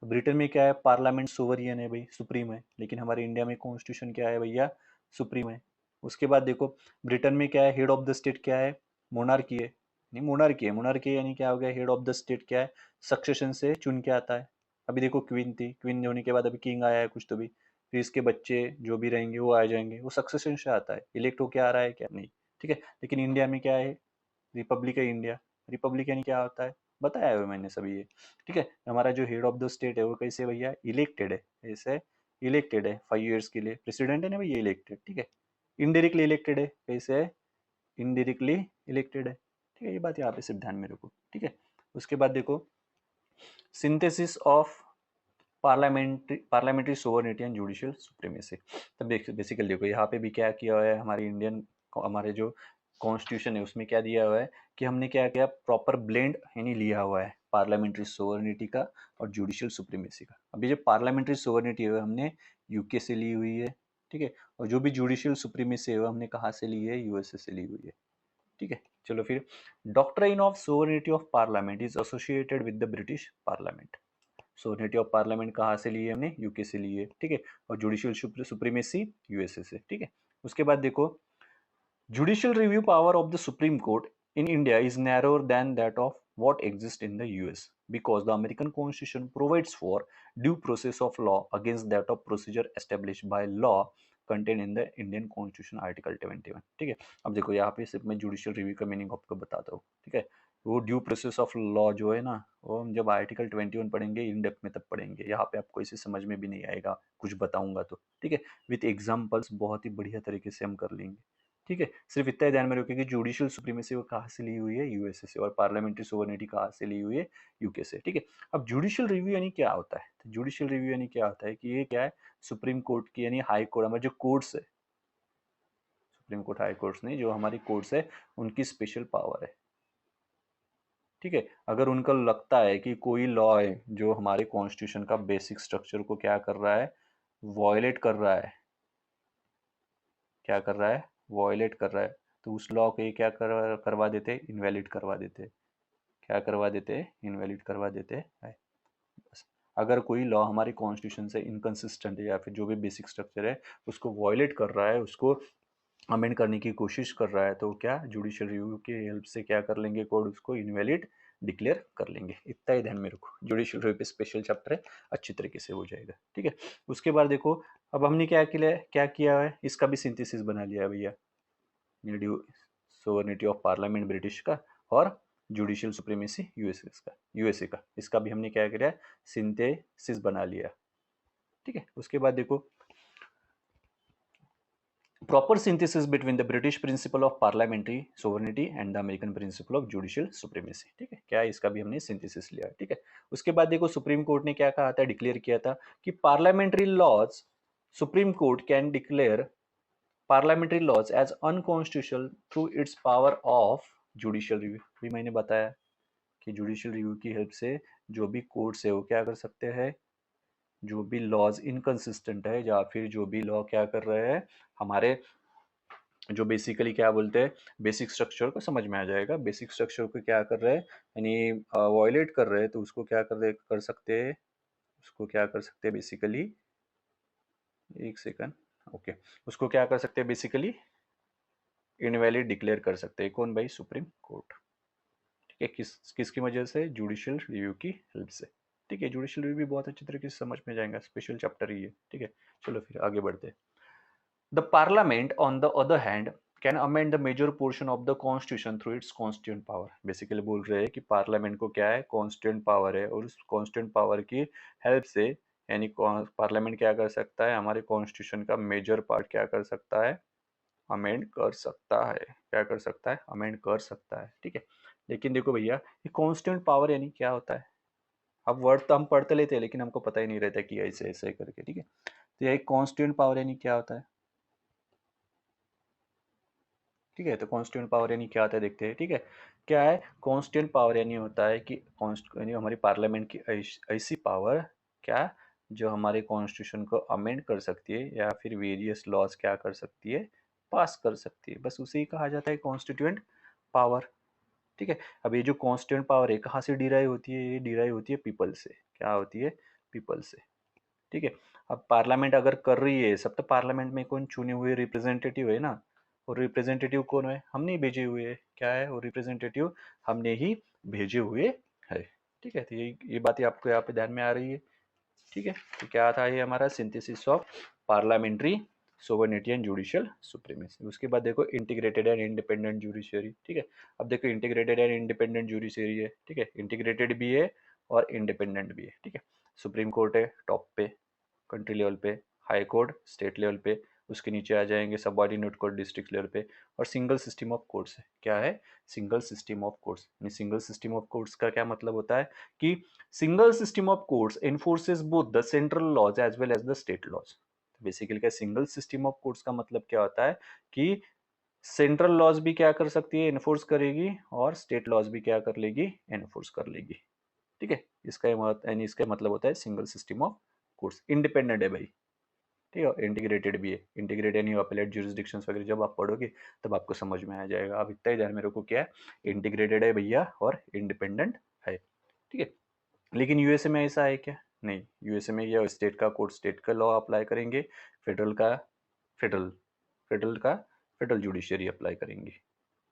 ब्रिटेन में क्या है, पार्लियामेंट सोवरियन है भाई, सुप्रीम है, लेकिन हमारे इंडिया में कॉन्स्टिट्यूशन क्या है भैया, सुप्रीम है। उसके बाद देखो ब्रिटेन में क्या है, हेड ऑफ द स्टेट क्या है, मोनार्की है, नहीं मोनार्की है, मोनार्की यानी क्या हो गया, हेड ऑफ द स्टेट क्या है, सक्सेशन से चुन के आता है। अभी देखो क्वीन थी, क्वीन होने के बाद अभी किंग आया है कुछ तो भी, फिर इसके बच्चे जो भी रहेंगे वो आ जाएंगे, वो सक्सेशन से आता है, इलेक्ट होके आ रहा है क्या, नहीं। ठीक है, लेकिन इंडिया में क्या है, रिपब्लिक है इंडिया। रिपब्लिक यानी क्या होता है, बताया है मैंने सभी ये। ठीक है, हमारा जो हेड ऑफ द स्टेट है वो कैसे भैया, इलेक्टेड है, ऐसे इलेक्टेड है 5 years के लिए, प्रेसिडेंट है ना भैया इलेक्टेड। ठीक है, इनडायरेक्टली इलेक्टेड है, कैसे है, इनडायरेक्टली इलेक्टेड है। ठीक है, ये बात यहाँ पे सिर्फ ध्यान में रखो। ठीक है, उसके बाद देखो synthesis of parliamentary sovereignty and judicial supremacy. तब बेसिकली देखो यहाँ पे भी क्या किया हुआ है, हमारे इंडियन हमारे जो कॉन्स्टिट्यूशन है उसमें क्या दिया हुआ है कि हमने क्या किया, प्रॉपर ब्लेंड यानी लिया हुआ है पार्लियामेंट्री सोवर्निटी का और जुडिशियल सुप्रीमेसी का। अभी जो पार्लियामेंट्री सोवर्निटी है वो हमने यूके से ली हुई है। ठीक है, और जो भी जुडिशियल सुप्रीमेसी है वो हमने कहाँ से ली है, यूएसए से ली हुई है। ठीक है, चलो फिर doctrine of sovereignty of parliament is associated with the British parliament. Sovereignty of parliament कहाँ से ली है हमने, यूके से ली है। ठीक है, और जुडिशियल सुप्रीमेसी यूएसए से। ठीक है, उसके बाद देखो judicial review power of the supreme court in India is narrower than that of what exists in the US because the American Constitution provides for due process of law against that of procedure established by law contained in the Indian Constitution Article 21। ठीक है, अब देखो यहाँ पे सिर्फ मैं judicial review का meaning आपको बताता हूँ। ठीक है, वो ड्यू प्रोसेस ऑफ लॉ जो है ना, वो हम जब आर्टिकल 21 पढ़ेंगे इन डेप्थ में तब पढ़ेंगे, यहाँ पे आपको इसे समझ में भी नहीं आएगा कुछ बताऊंगा तो। ठीक है, विथ एग्जाम्पल्स बहुत ही बढ़िया तरीके से हम कर लेंगे। ठीक है, सिर्फ इतना ध्यान में रखिए कि जुडिशियल सुप्रीमेसी वो कहाँ से ली हुई है, यूएसए से, और पार्लियामेंट्री सोवर्निटी कहाँ से ली हुई है, यूके से। ठीक है, अब जुडिशियल रिव्यू यानी क्या होता है, तो जुडिशियल रिव्यू यानी क्या होता है कि ये क्या है, सुप्रीम कोर्ट की यानी हाई कोर्ट, हमारे जो कोर्ट्स है, सुप्रीम कोर्ट हाई कोर्ट्स नहीं, जो हमारी कोर्ट्स है उनकी स्पेशल पावर है। ठीक है, अगर उनको लगता है कि कोई लॉ है जो हमारे कॉन्स्टिट्यूशन का बेसिक स्ट्रक्चर को क्या कर रहा है, वॉयलेट कर रहा है, क्या कर रहा है, वॉयलेट कर रहा है, तो उस लॉ को ये क्या करवा देते, इनवैलिड करवा देते, क्या करवा देते, इनवैलिड करवा देते है। बस, अगर कोई लॉ हमारे कॉन्स्टिट्यूशन से इनकंसिस्टेंट है या फिर जो भी बेसिक स्ट्रक्चर है उसको वॉयलेट कर रहा है, उसको अमेंड करने की कोशिश कर रहा है, तो क्या जुडिशियल रिव्यू की हेल्प से क्या कर लेंगे, कोर्ट उसको इनवैलिड डिक्लेयर कर लेंगे। इतना ही ध्यान में रखो, जुडिशियल रिव्यू पे स्पेशल चैप्टर है, अच्छी तरीके से हो जाएगा। ठीक है, उसके बाद देखो अब हमने क्या किया है, इसका भी सिंथेसिस बना लिया है भैया, due sovereignty of parliament British का और जुडिशियल सुप्रीमेसी यूएसए का इसका भी हमने क्या किया, सिंथेसिस बना लिया। ठीक है, उसके बाद देखो proper synthesis between the British principle of parliamentary sovereignty and the American principle of judicial supremacy. ठीक है, क्या इसका भी हमने सिंथेसिस लिया। ठीक है, उसके बाद देखो सुप्रीम कोर्ट ने क्या कहा था, डिक्लेयर किया था कि parliamentary laws, supreme court can declare parliamentary laws as unconstitutional through its power of judicial review. भी मैंने बताया कि जुडिशियल रिव्यू की हेल्प से जो भी कोर्ट्स है वो क्या कर सकते हैं, जो भी लॉज इनकंसिस्टेंट है या फिर जो भी लॉ क्या कर रहे हैं हमारे जो बेसिकली क्या बोलते हैं बेसिक स्ट्रक्चर को समझ में आ जाएगा, बेसिक स्ट्रक्चर को क्या कर रहे हैं यानी वॉयलेट कर रहे हैं तो उसको क्या कर सकते हैं, उसको क्या कर सकते हैं बेसिकली, एक सेकंड, ओके, उसको क्या कर सकते हैं बेसिकली इनवैलिड डिक्लेयर कर सकते हैं। कौन भाई, सुप्रीम कोर्ट। ठीक है, किसकी वजह से, जुडिशियल रिव्यू की हेल्प से। ठीक है, जुडिशियल रिव्यू भी बहुत अच्छी तरीके से समझ में जाएगा, स्पेशल चैप्टर ही है। ठीक है, चलो फिर आगे बढ़ते हैं। The Parliament, on the other hand, can amend the major portion of the Constitution through its constituent power. Basically बोल रहे हैं कि पार्लियामेंट को क्या है, कॉन्स्टिट्यूंट पावर है, और उस कॉन्स्टिट्यूंट पावर की हेल्प से यानी पार्लियामेंट क्या कर सकता है, हमारे कॉन्स्टिट्यूशन का मेजर पार्ट क्या कर सकता है, अमेंड कर सकता है। क्या कर सकता है, अमेंड कर सकता है। ठीक है, लेकिन देखो भैया ये कॉन्स्टिट्यूंट पावर यानी क्या होता है, अब वर्ड तो हम पढ़ते लेते हैं लेकिन हमको पता ही नहीं रहता कि ऐसे ऐसे करके। ठीक है, तो ये कॉन्स्टिट्यूंट पावर यानी क्या होता है। ठीक है, तो कॉन्स्टिट्यूंट पावर यानी क्या होता है देखते हैं। ठीक है, क्या है कॉन्स्टिट्यूंट पावर यानी होता है कि यानी हमारी पार्लियामेंट की ऐसी पावर क्या, जो हमारे कॉन्स्टिट्यूशन को अमेंड कर सकती है या फिर वेरियस लॉज क्या कर सकती है, पास कर सकती है, बस उसे ही कहा जाता है कॉन्स्टिट्यूंट पावर। ठीक है, अब ये जो कॉन्स्टिट्यूंट पावर है कहाँ से डिराइव होती है, ये डिराइव होती है पीपल से। क्या होती है, पीपल से। ठीक है, अब पार्लियामेंट अगर कर रही है सब, तो पार्लियामेंट में कौन, चुने हुए रिप्रेजेंटेटिव है ना, और रिप्रेजेंटेटिव कौन है, हमने ही भेजे हुए है। क्या है, और रिप्रेजेंटेटिव हमने ही भेजे हुए है। ठीक है, तो ये बातें आपको यहाँ पे ध्यान में आ रही है। ठीक है, तो क्या था ये हमारा synthesis of parliamentary sovereignty and judicial supremacy. उसके बाद देखो इंटीग्रेटेड एंड इंडिपेंडेंट जुडिशियरी। ठीक है, अब देखो इंटीग्रेटेड एंड इंडिपेंडेंट जुडिशियरी है। ठीक है, इंटीग्रेटेड भी है और इंडिपेंडेंट भी है। ठीक है, सुप्रीम कोर्ट है टॉप पे कंट्री लेवल पे, हाई कोर्ट स्टेट लेवल पे, उसके नीचे आ जाएंगे सबऑर्डिनेट कोर्ट डिस्ट्रिक्ट लेवल पे, और सिंगल सिस्टम ऑफ कोर्ट्स है। क्या है, single system of courts. Single system of courts का क्या मतलब होता है कि single system of courts enforces both the central laws as well as the state laws. Basically क्या सिंगल सिस्टम ऑफ कोर्ट्स का मतलब क्या होता है कि सेंट्रल लॉज भी क्या कर सकती है, एनफोर्स करेगी, और स्टेट लॉज भी क्या कर लेगी, एनफोर्स कर लेगी। ठीक है, इसका मतलब होता है single system of courts, independent है भाई। ठीक है, इंटीग्रेटेड भी है। इंटीग्रेटेड यानी अपीलेट ज्यूरिसडिक्शंस वगैरह जब आप पढ़ोगे तब आपको समझ में आ जाएगा। अब इतना ही ध्यान में रखो क्या है, इंटीग्रेटेड है भैया और इंडिपेंडेंट है। ठीक है, लेकिन यूएसए में ऐसा है क्या, नहीं, यूएसए में यह स्टेट का कोर्ट स्टेट का लॉ अप्लाई करेंगे, फेडरल का फेडरल फेडरल का फेडरल जुडिशरी अप्लाई करेंगे।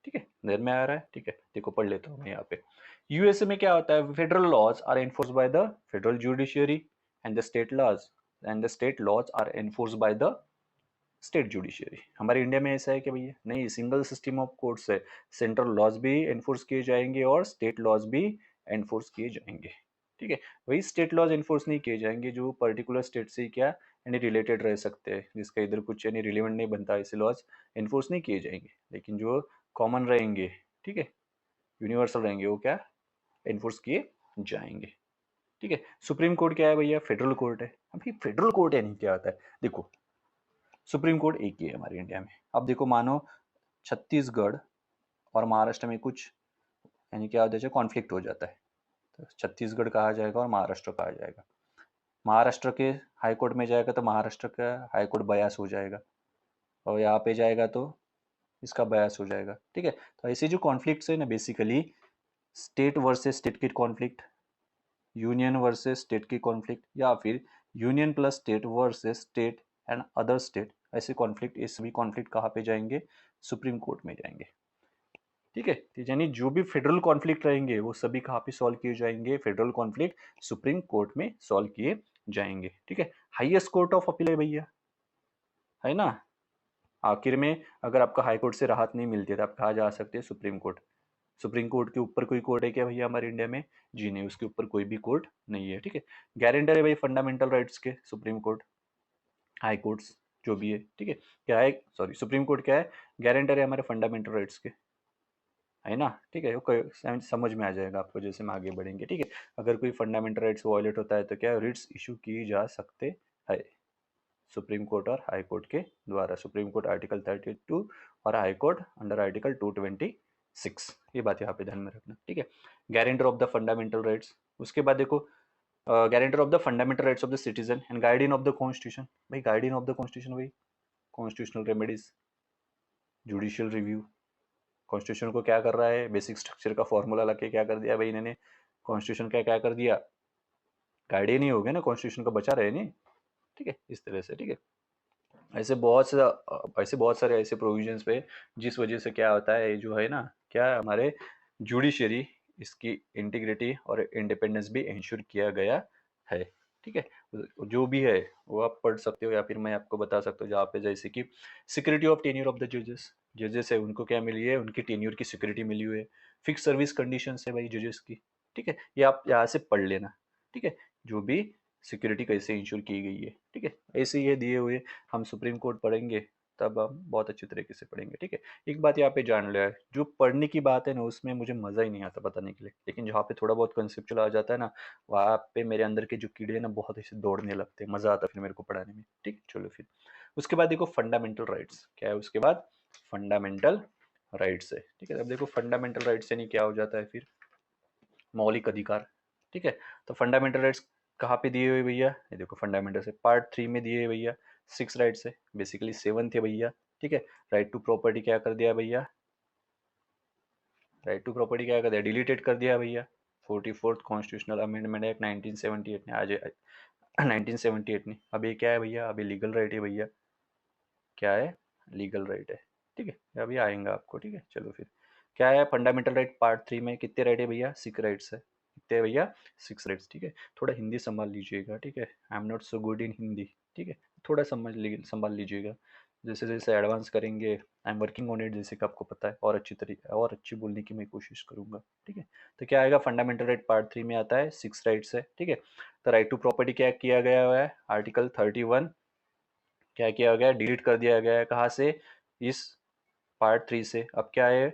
ठीक है, ध्यान में आ रहा है। ठीक है, देखो पढ़ लेता हूँ मैं यहाँ पे। यूएसए में क्या होता है, federal laws are enforce by the federal judiciary and the state laws are enforce by the state judiciary. हमारे इंडिया में ऐसा है कि भैया नहीं, सिंगल सिस्टम ऑफ कोर्ट्स है, सेंट्रल लॉज भी एनफोर्स किए जाएंगे और स्टेट लॉज भी एनफोर्स किए जाएंगे। ठीक है, वही स्टेट लॉज एनफोर्स नहीं किए जाएंगे जो पर्टिकुलर स्टेट से क्या यानी रिलेटेड रह सकते हैं, जिसका इधर कुछ यानी रिलेवेंट नहीं बनता, ऐसे लॉज एनफोर्स नहीं किए जाएंगे। लेकिन जो कॉमन रहेंगे, ठीक है, यूनिवर्सल रहेंगे, वो क्या एनफोर्स किए जाएंगे। ठीक है, सुप्रीम कोर्ट क्या है भैया, फेडरल कोर्ट है। अभी फेडरल कोर्ट यानी क्या होता है, देखो सुप्रीम कोर्ट एक ही है हमारे इंडिया में। अब देखो मानो छत्तीसगढ़ और महाराष्ट्र में कुछ यानी क्या होता है, कॉन्फ्लिक्ट हो जाता है, तो छत्तीसगढ़ कहा जाएगा और महाराष्ट्र कहा जाएगा। महाराष्ट्र के हाई कोर्ट में जाएगा तो महाराष्ट्र का हाई कोर्ट बयास हो जाएगा, और यहाँ पे जाएगा तो इसका बयास हो जाएगा। ठीक है, तो ऐसे जो कॉन्फ्लिक्ट्स है ना, बेसिकली स्टेट वर्सेस स्टेट की कॉन्फ्लिक्ट, यूनियन वर्सेस स्टेट की कॉन्फ्लिक्ट, या फिर union plus state versus state and other state, ऐसे कॉन्फ्लिक्ट, ये सभी कॉन्फ्लिक्ट कहाँ पे जाएंगे, सुप्रीम कोर्ट में जाएंगे। ठीक है, तो यानी जो भी फेडरल कॉन्फ्लिक्ट रहेंगे वो सभी कहाँ पे सॉल्व किए जाएंगे, फेडरल कॉन्फ्लिक्ट सुप्रीम कोर्ट में सॉल्व किए जाएंगे। ठीक है, हाईएस्ट कोर्ट ऑफ अपील है भैया, है ना। आखिर में अगर आपका हाई कोर्ट से राहत नहीं मिलती है तो आप कहाँ जा सकते हैं, सुप्रीम कोर्ट। सुप्रीम कोर्ट के ऊपर कोई कोर्ट है क्या भैया हमारे इंडिया में? जी नहीं, उसके ऊपर कोई भी कोर्ट नहीं है, ठीक है। गारंटर है भाई फंडामेंटल राइट्स के सुप्रीम कोर्ट, हाई कोर्ट्स जो भी है, ठीक है। क्या है, सॉरी, सुप्रीम कोर्ट क्या है? गारंटर है हमारे फंडामेंटल राइट्स के, है ना, ठीक है। वो समझ में आ जाएगा आपको जैसे हम आगे बढ़ेंगे, ठीक है। अगर कोई फंडामेंटल राइट्स वायलेट होता है तो क्या रिट्स इशू की जा सकते हैं सुप्रीम कोर्ट और हाई कोर्ट के द्वारा। सुप्रीम कोर्ट आर्टिकल 32 और हाई कोर्ट अंडर आर्टिकल 226, ये बात यहाँ पे ध्यान में रखना, ठीक है। Guarantor of the fundamental rights, उसके बाद देखो guarantor of the fundamental rights of the citizen and guardian of the constitution. भाई गार्डियन ऑफ द कॉन्स्टिट्यूशन, भाई constitutional remedies, judicial review. Constitution को क्या कर रहा है, बेसिक स्ट्रक्चर का फॉर्मूला लगे क्या कर दिया भाई इन्होंने, कॉन्स्टिट्यूशन का क्या कर दिया, गार्डियन ही हो गया ना, कॉन्स्टिट्यूशन का बचा रहे नहीं, ठीक है, इस तरह से, ठीक है। ऐसे बहुत सारे ऐसे प्रोविजंस पे जिस वजह से क्या होता है जो है ना, क्या हमारे जुडिशरी इसकी इंटीग्रिटी और इंडिपेंडेंस भी इंश्योर किया गया है, ठीक है। जो भी है वो आप पढ़ सकते हो या फिर मैं आपको बता सकता हूँ, जहाँ पे जैसे कि security of tenure of the जजेस, जजेस है उनको क्या मिली है, उनकी टेन्योर की सिक्योरिटी मिली हुई है। फिक्स सर्विस कंडीशन है भाई जजेस की, ठीक है, ये आप यहाँ से पढ़ लेना, ठीक है। जो भी सिक्योरिटी कैसे इंश्योर की गई है, ठीक है, ऐसे ये दिए हुए। हम सुप्रीम कोर्ट पढ़ेंगे तब हम बहुत अच्छी तरीके से पढ़ेंगे, ठीक है। एक बात यहाँ पे जान लिया है, जो पढ़ने की बात है ना उसमें मुझे मज़ा ही नहीं आता बताने के लिए, लेकिन जहाँ पे थोड़ा बहुत कंसेप्चुअल आ जाता है ना, वहाँ पे मेरे अंदर के जो कीड़े ना बहुत ऐसे दौड़ने लगते हैं, मज़ा आता है फिर मेरे को पढ़ाने में, ठीक। चलो फिर उसके बाद देखो फंडामेंटल राइट्स क्या है, उसके बाद फंडामेंटल राइट्स है, ठीक है। अब देखो फंडामेंटल राइट्स यानी क्या हो जाता है फिर, मौलिक अधिकार, ठीक है। तो फंडामेंटल राइट्स कहाँ पे दिए हुए भैया, ये देखो फंडामेंटल से पार्ट 3 में दिए भैया 6 राइट्स है, बेसिकली 7 थे भैया, ठीक है। राइट टू प्रॉपर्टी क्या कर दिया भैया, राइट टू प्रॉपर्टी क्या कर दिया, डिलीटेड कर दिया भैया। 44th कॉन्स्टिट्यूशनल अमेंडमेंट एक्ट 1978 ने, आज 1978 ने। अब ये क्या है भैया, अभी लीगल राइट है भैया, क्या है, लीगल राइट है, ठीक है, अभी आएंगे आपको, ठीक है। चलो फिर क्या है फंडामेंटल राइट पार्ट 3 में कितने राइट है भैया, 6 राइट्स है, कितने है भैया, 6 राइट्स, ठीक है। थोड़ा हिंदी संभाल लीजिएगा, ठीक है, I am not so good in Hindi, ठीक है, थोड़ा संभाल लीजिएगा, जैसे जैसे एडवांस करेंगे I am working on it, जैसे कि आपको पता है, और अच्छी तरीके और अच्छी बोलने की मैं कोशिश करूंगा, ठीक है। तो क्या आएगा, फंडामेंटल राइट पार्ट 3 में आता है 6 राइट्स है, ठीक है। तो राइट टू प्रॉपर्टी क्या किया गया हुआ है, आर्टिकल 31 क्या किया गया, डिलीट कर दिया गया है, कहाँ से, इस पार्ट 3 से। अब क्या है,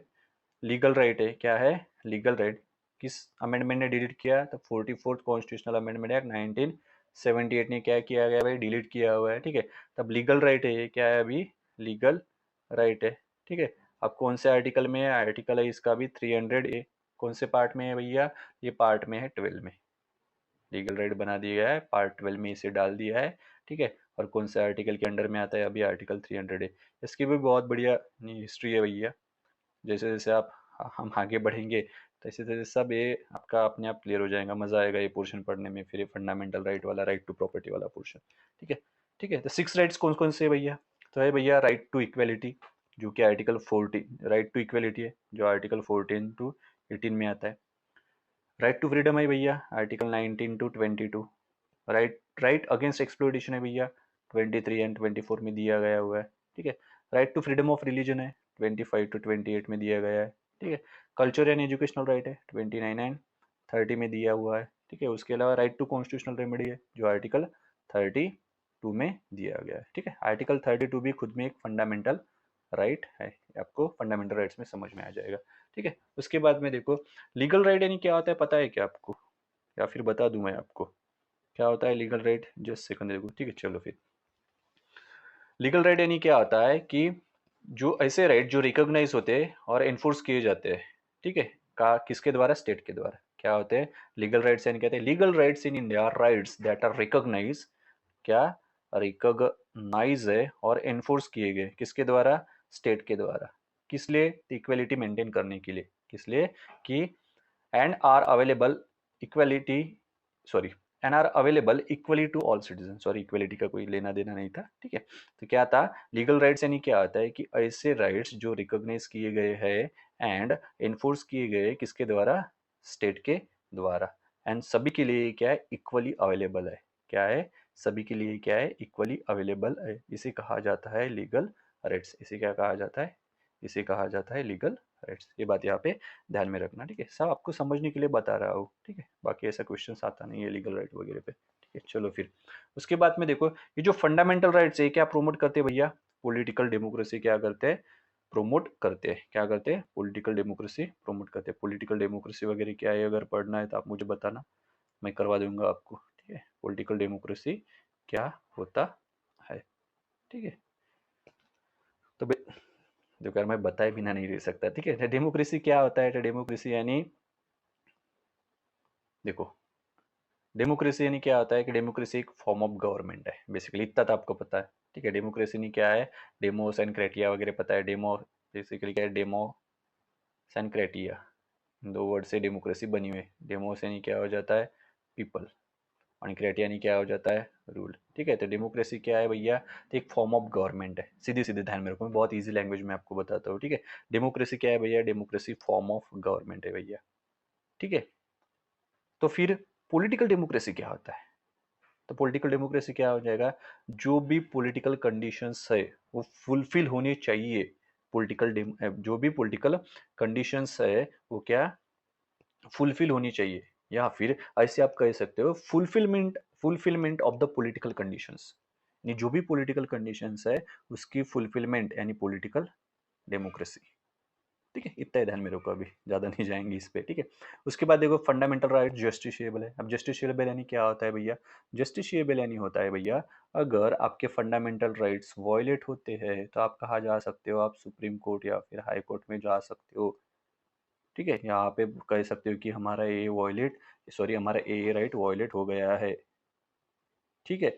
लीगल राइट है, क्या है, लीगल राइट, किस अमेंडमेंट ने डिलीट किया, तो 44th कॉन्स्टिट्यूशनल अमेंडमेंट एक्ट 1978 ने क्या किया गया भाई, डिलीट किया हुआ है, ठीक है। तब लीगल राइट है, ये क्या है अभी, लीगल राइट है, ठीक है। अब कौन से आर्टिकल में है, आर्टिकल है इसका भी 300A, कौन से पार्ट में है भैया, ये पार्ट में है 12 में, लीगल राइट बना दिया है, पार्ट 12 में इसे डाल दिया है, ठीक है। और कौन से आर्टिकल के अंडर में आता है, अभी आर्टिकल 300 है। इसकी भी बहुत बढ़िया हिस्ट्री है भैया, जैसे जैसे आप हम आगे बढ़ेंगे तैसे तैसे सब ये आपका अपने आप क्लियर हो जाएगा, मजा आएगा ये पोर्शन पढ़ने में, फिर ये फंडामेंटल राइट वाला, राइट टू प्रॉपर्टी वाला पोर्शन, ठीक है, ठीक है। तो 6 राइट्स कौन कौन से है भैया, तो है भैया राइट टू इक्वेलिटी, जो कि आर्टिकल 14, राइट टू इक्वेलिटी है जो आर्टिकल 14 टू 18 में आता है। राइट टू फ्रीडम है भैया article 19 to 22। Right against exploitation है भैया 23 एंड 24 में दिया गया हुआ है, ठीक है। Right to freedom of religion है 25 टू 28 में दिया गया है, ठीक है। कल्चर एंड एजुकेशनल राइट है 29 एंड 30 में दिया हुआ है, ठीक है। उसके अलावा राइट टू कॉन्स्टिट्यूशनल रेमेडी है जो आर्टिकल 32 में दिया गया है, ठीक है। आर्टिकल 32 भी खुद में एक फंडामेंटल राइट है, आपको फंडामेंटल राइट्स में समझ में आ जाएगा, ठीक है। उसके बाद में देखो लीगल राइट यानी क्या होता है, पता है क्या आपको, या फिर बता दूं मैं आपको क्या होता है लीगल राइट, जस्ट सेकंड देखो, ठीक है। चलो फिर लीगल राइट यानी क्या होता है कि जो ऐसे राइट जो रिकॉग्नाइज होते हैं और एनफोर्स किए जाते हैं, ठीक है, का किसके द्वारा, स्टेट के द्वारा, क्या होते हैं लीगल राइट्स यानी कहते हैं legal rights in India, rights that are recognise, क्या रिकॉग्नाइज है और एनफोर्स किए गए किसके द्वारा, स्टेट के द्वारा, किस लिए, इक्वलिटी मेंटेन करने के लिए, किस लिए कि and are available equality, sorry, and are available equally to all citizen, sorry equality का कोई लेना देना नहीं था, ठीक है। तो क्या था लीगल राइट्स यानी क्या आता है कि ऐसे राइट्स जो रिकॉग्नाइज किए गए हैं एंड एनफोर्स किए गए किसके द्वारा, स्टेट के द्वारा, एंड सभी के लिए क्या है, इक्वली अवेलेबल है, क्या है, सभी के लिए क्या है, इक्वली अवेलेबल है, इसे कहा जाता है लीगल राइट्स, इसे क्या कहा जाता है, इसे कहा जाता है लीगल राइट्स। ये बात यहाँ पे ध्यान में रखना, ठीक है। सब आपको समझने के लिए बता रहा हूँ, ठीक है। बाकी ऐसा क्वेश्चन आता नहीं है लीगल राइट वगैरह पे, ठीक है। चलो फिर उसके बाद में देखो, ये जो फंडामेंटल राइट्स है क्या प्रोमोट करते हैं भैया? पॉलिटिकल डेमोक्रेसी क्या करते हैं? प्रोमोट करते हैं। क्या करते हैं? पॉलिटिकल डेमोक्रेसी प्रोमोट करते हैं। पॉलिटिकल डेमोक्रेसी वगैरह क्या है, अगर पढ़ना है तो आप मुझे बताना, मैं करवा दूंगा आपको, ठीक है। पॉलिटिकल डेमोक्रेसी क्या होता है, ठीक है। तो देखो यार, मैं बताए बिना नहीं रह सकता, ठीक है। डेमोक्रेसी क्या होता है? डेमोक्रेसी यानी देखो, डेमोक्रेसी यानी क्या होता है कि डेमोक्रेसी एक फॉर्म ऑफ गवर्नमेंट है बेसिकली, इतना तो आपको पता है, ठीक है। डेमोक्रेसी नहीं क्या है, डेमोस एंड क्रेटिया वगैरह पता है। डेमो बेसिकली क्या है, डेमोस एंड क्रेटिया, दो वर्ड से डेमोक्रेसी बनी हुई है। डेमोस यानी क्या हो जाता है, पीपल, और क्रेटिया यानी क्या हो जाता है, रूल, ठीक है। तो डेमोक्रेसी क्या है भैया? तो एक फॉर्म ऑफ गवर्नमेंट है, सीधी सीधे ध्यान में रखो, मैं बहुत ईजी लैंग्वेज में आपको बताता हूँ, ठीक है। डेमोक्रेसी क्या है भैया? डेमोक्रेसी फॉर्म ऑफ गवर्नमेंट है भैया, ठीक है। तो फिर पॉलिटिकल डेमोक्रेसी क्या होता है? तो पॉलिटिकल डेमोक्रेसी क्या हो जाएगा, जो भी पॉलिटिकल कंडीशंस है वो फुलफिल होनी चाहिए। जो भी पॉलिटिकल कंडीशंस है वो क्या फुलफिल होनी चाहिए, या फिर ऐसे आप कह सकते हो fulfilment of the political conditions, यानी जो भी पॉलिटिकल कंडीशंस है उसकी फुलफिलमेंट यानी पॉलिटिकल डेमोक्रेसी, ठीक है। इतना ही ध्यान में रखो, अभी ज्यादा नहीं जाएंगे इस पे, ठीक है। उसके बाद देखो, फंडामेंटल राइट जस्टिशिएबल है। अब जस्टिशिएबल यानी क्या होता है भैया? जस्टिशिएबल यानी होता है भैया, अगर आपके फंडामेंटल राइट्स वायलेट होते हैं तो आप कहाँ जा सकते हो? आप सुप्रीम कोर्ट या फिर हाई कोर्ट में जा सकते हो, ठीक है। यहाँ पे कह सकते हो कि हमारा ए राइट वायलेट हो गया है, ठीक है।